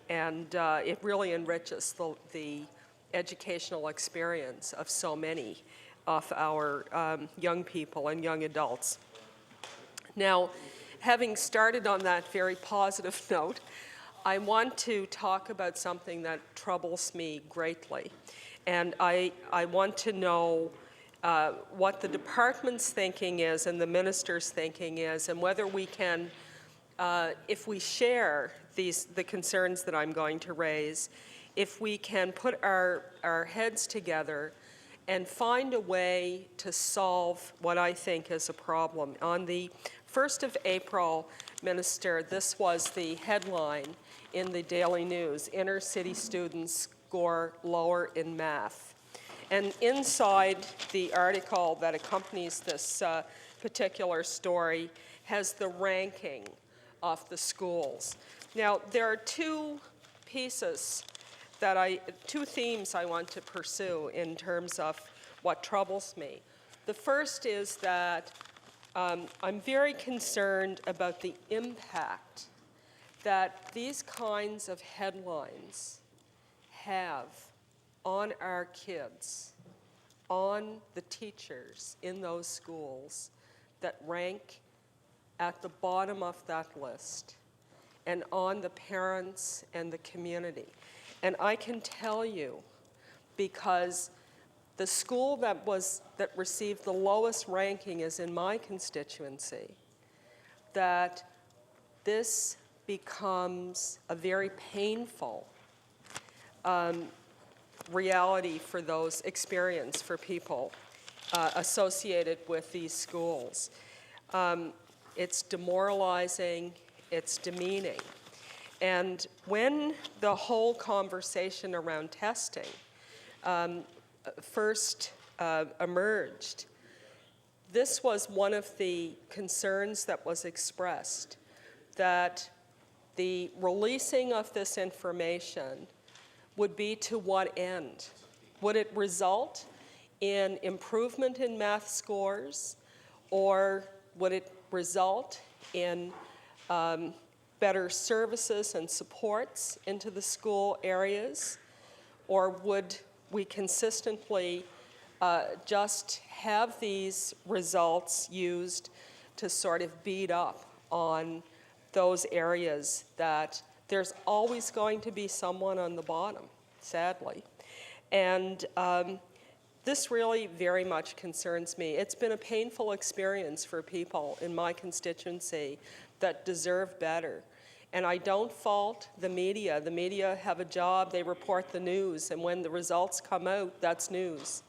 And it really enriches the educational experience of so many of our young people and young adults. Now, having started on that very positive note, I want to talk about something that troubles me greatly. And I want to know what the department's thinking is and the minister's thinking is, and whether we can, if we share the concerns that I'm going to raise, if we can put our heads together and find a way to solve what I think is a problem. On the 1st of April, Minister, this was the headline in the Daily News: inner city students score lower in math. And inside the article that accompanies this particular story has the ranking of the schools. Now, there are two themes I want to pursue in terms of what troubles me. The first is that I'm very concerned about the impact that these kinds of headlines have on our kids, on the teachers in those schools that rank at the bottom of that list, and on the parents and the community. And I can tell you, because the school that received the lowest ranking is in my constituency, that this becomes a very painful reality for those experience for people associated with these schools. It's demoralizing, it's demeaning. And when the whole conversation around testing first emerged, this was one of the concerns that was expressed, that the releasing of this information would be to what end? Would it result in improvement in math scores, or would it result in better services and supports into the school areas, or would we consistently just have these results used to sort of beat up on those areas that there's always going to be someone on the bottom, sadly. And this really very much concerns me. It's been a painful experience for people in my constituency that deserve better. And I don't fault the media. The media have a job, they report the news, and when the results come out, that's news,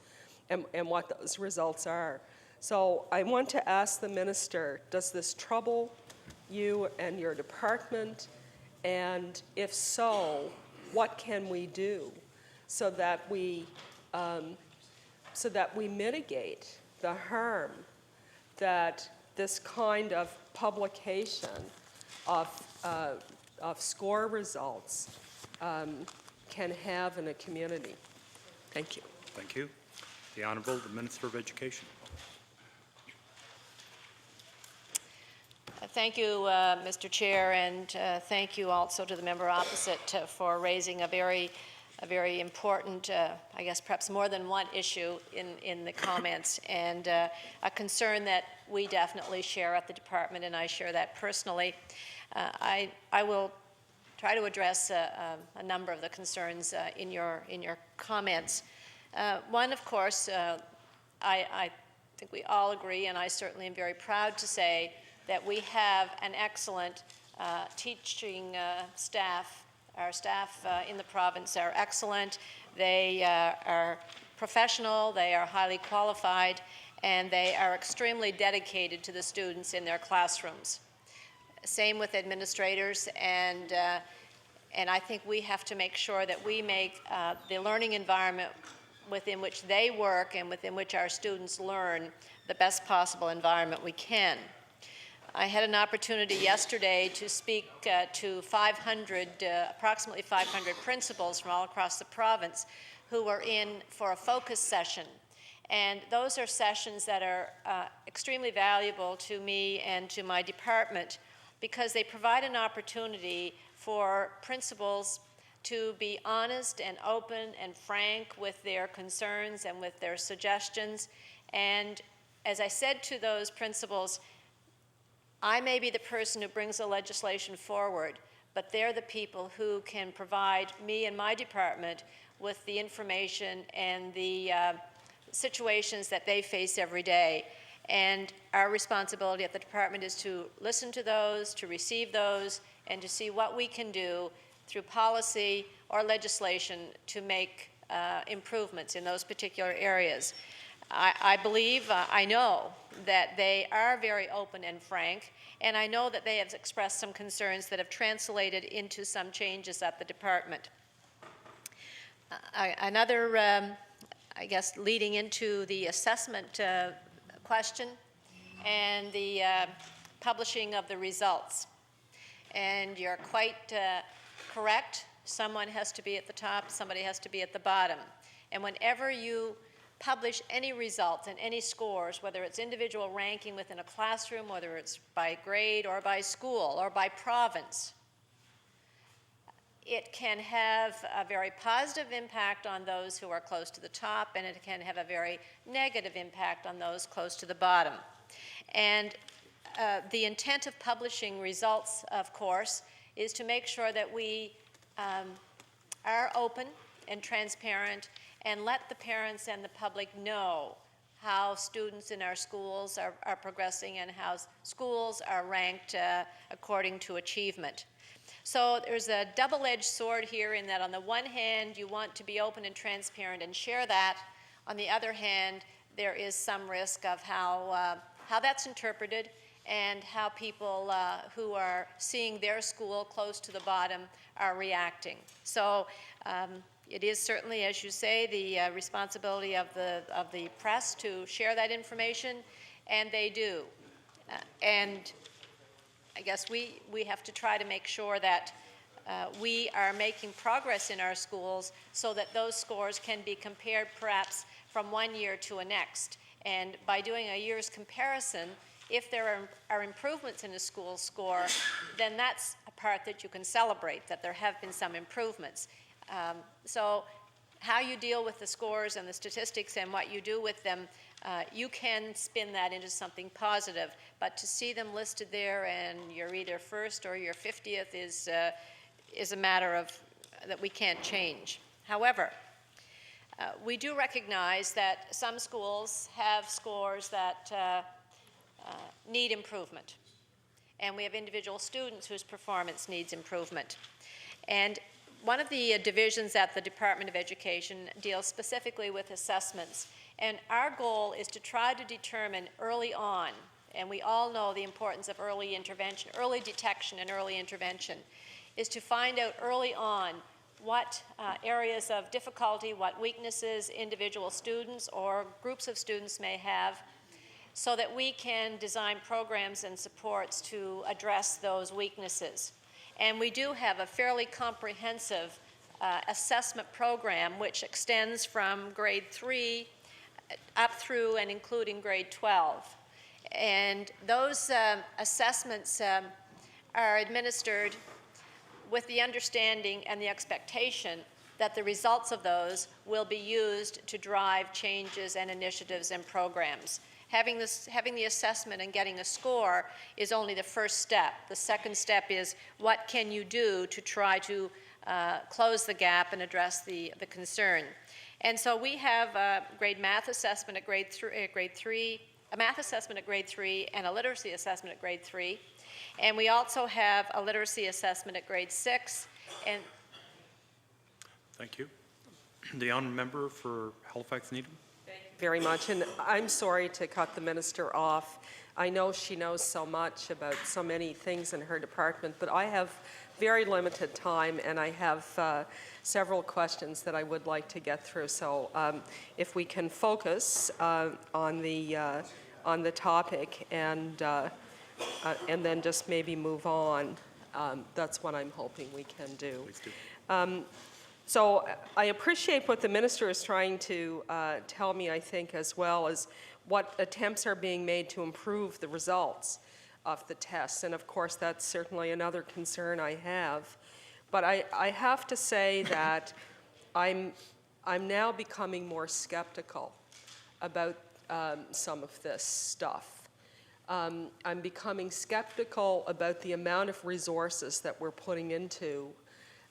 and what those results are. So I want to ask the minister, does this trouble you and your department? And if so, what can we do so that we mitigate the harm that this kind of publication of score results can have in a community? Thank you. Thank you. The Honourable, the Minister of Education. Thank you, Mr. Chair, and thank you also to the member opposite for raising a very important, I guess perhaps more than one issue in the comments, and a concern that we definitely share at the department, and I share that personally. I will try to address a number of the concerns in your comments. One, of course, I think we all agree, and I certainly am very proud to say that we have an excellent teaching staff. Our staff in the province are excellent. They are professional, they are highly qualified, and they are extremely dedicated to the students in their classrooms. Same with administrators, and I think we have to make sure that we make the learning environment within which they work and within which our students learn the best possible environment we can. I had an opportunity yesterday to speak to approximately 500 principals from all across the province who were in for a focus session. And those are sessions that are extremely valuable to me and to my department because they provide an opportunity for principals to be honest and open and frank with their concerns and with their suggestions. And as I said to those principals, I may be the person who brings the legislation forward, but they're the people who can provide me and my department with the information and the situations that they face every day. And our responsibility at the department is to listen to those, to receive those, and to see what we can do through policy or legislation to make improvements in those particular areas. I believe, I know that they are very open and frank, and I know that they have expressed some concerns that have translated into some changes at the department. Another, I guess, leading into the assessment question and the publishing of the results. And you're quite correct. Someone has to be at the top, somebody has to be at the bottom. And whenever you publish any results and any scores, whether it's individual ranking within a classroom, whether it's by grade or by school or by province, it can have a very positive impact on those who are close to the top, and it can have a very negative impact on those close to the bottom. And the intent of publishing results, of course, is to make sure that we are open and transparent and let the parents and the public know how students in our schools are progressing and how schools are ranked according to achievement. So there's a double-edged sword here in that on the one hand you want to be open and transparent and share that. On the other hand, there is some risk of how that's interpreted and how people who are seeing their school close to the bottom are reacting. So it is certainly, as you say, the responsibility of the press to share that information, and they do. And I guess we have to try to make sure that we are making progress in our schools so that those scores can be compared perhaps from one year to a next. And by doing a year's comparison, if there are improvements in a school score, then that's a part that you can celebrate, that there have been some improvements. So how you deal with the scores and the statistics and what you do with them, you can spin that into something positive. But to see them listed there and you're either first or you're 50th is a matter of that we can't change. However, we do recognize that some schools have scores that need improvement, and we have individual students whose performance needs improvement. And one of the divisions at the Department of Education deals specifically with assessments, and our goal is to try to determine early on, and we all know the importance of early intervention, early detection and early intervention, is to find out early on what areas of difficulty, what weaknesses individual students or groups of students may have, so that we can design programs and supports to address those weaknesses. And we do have a fairly comprehensive assessment program which extends from grade 3 up through and including grade 12. And those assessments are administered with the understanding and the expectation that the results of those will be used to drive changes and initiatives and programs. Having the assessment and getting a score is only the first step. The second step is what can you do to try to close the gap and address the concern. And so we have a grade math assessment at grade 3, a math assessment at grade 3, and a literacy assessment at grade 3. And we also have a literacy assessment at grade 6. And thank you. The honourable member for Halifax Needham. Thank you very much, and I'm sorry to cut the minister off. I know she knows so much about so many things in her department, but I have very limited time, and I have several questions that I would like to get through. So if we can focus on the topic and then just maybe move on, that's what I'm hoping we can do. Please do. So I appreciate what the minister is trying to tell me, I think, as well as what attempts are being made to improve the results of the tests. And of course, that's certainly another concern I have. But I have to say that I'm now becoming more skeptical about some of this stuff. I'm becoming skeptical about the amount of resources that we're putting into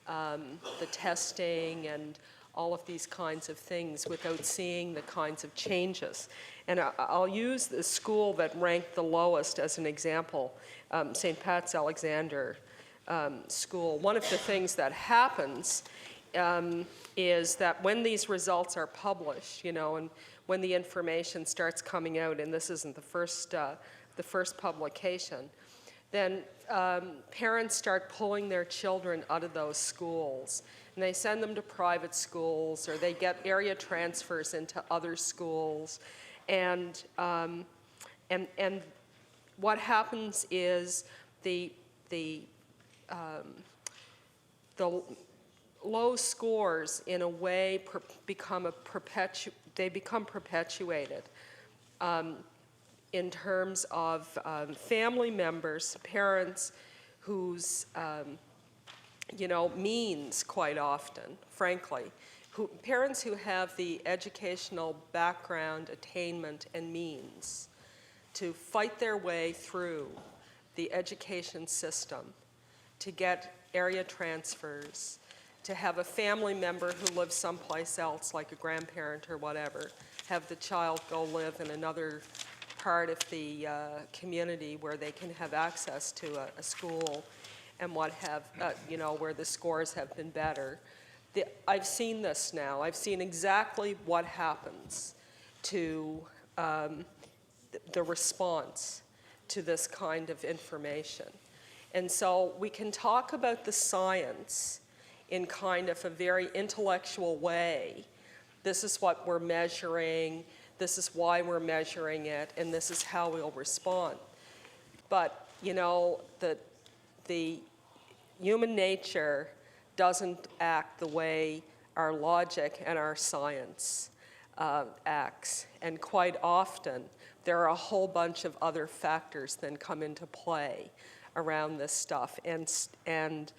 the testing and all of these kinds of things without seeing the kinds of changes. And I'll use the school that ranked the lowest as an example, St. Pat's Alexander School. One of the things that happens is that when these results are published, you know, and when the information starts coming out, and this isn't the first publication, then parents start pulling their children out of those schools, and they send them to private schools, or they get area transfers into other schools, and what happens is the low scores, in a way, become perpetuated. In terms of family members, parents whose, means quite often, frankly, parents who have the educational background, attainment, and means to fight their way through the education system, to get area transfers, to have a family member who lives someplace else, like a grandparent or whatever, have the child go live in another part of the community where they can have access to a school and where the scores have been better. I've seen this now. I've seen exactly what happens to the response to this kind of information. And so we can talk about the science in kind of a very intellectual way. This is what we're measuring. This is why we're measuring it, and this is how we'll respond. But, the human nature doesn't act the way our logic and our science acts. And quite often, there are a whole bunch of other factors that come into play around this stuff, and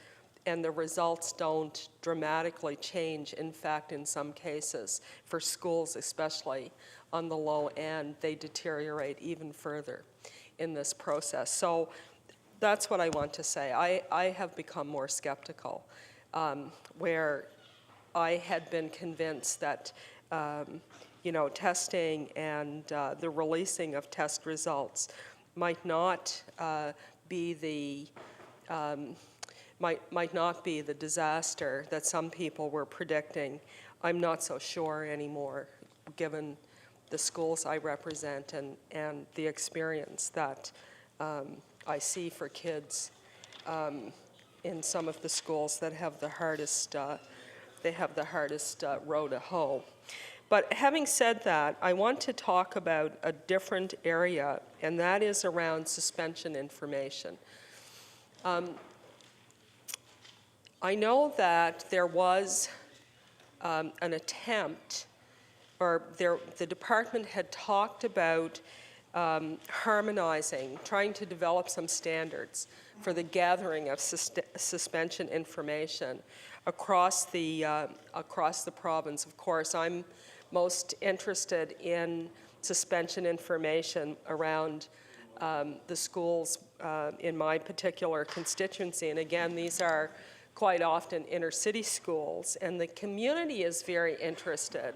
the results don't dramatically change. In fact, in some cases, for schools especially, on the low end, they deteriorate even further in this process. So That's what I want to say. I have become more skeptical, where I had been convinced that testing and the releasing of test results might not be the might not be the disaster that some people were predicting. I'm not so sure anymore, given the schools I represent and the experience that I see for kids in some of the schools that have the hardest row to hoe. But having said that, I want to talk about a different area, and that is around suspension information. I know that there was an attempt, or the department had talked about harmonizing, trying to develop some standards for the gathering of suspension information across the province. Of course, I'm most interested in suspension information around the schools in my particular constituency. And again, these are quite often inner-city schools, and the community is very interested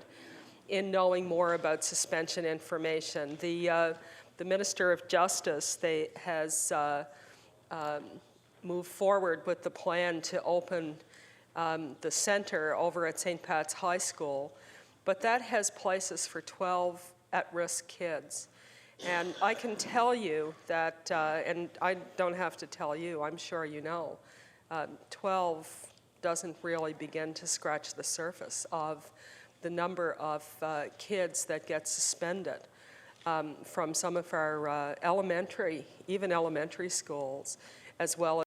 in knowing more about suspension information. The Minister of Justice has moved forward with the plan to open the centre over at St. Pat's High School, but that has places for 12 at-risk kids. And I can tell you that, and I don't have to tell you, I'm sure you know, 12 doesn't really begin to scratch the surface of the number of kids that get suspended from some of our even elementary schools, as well as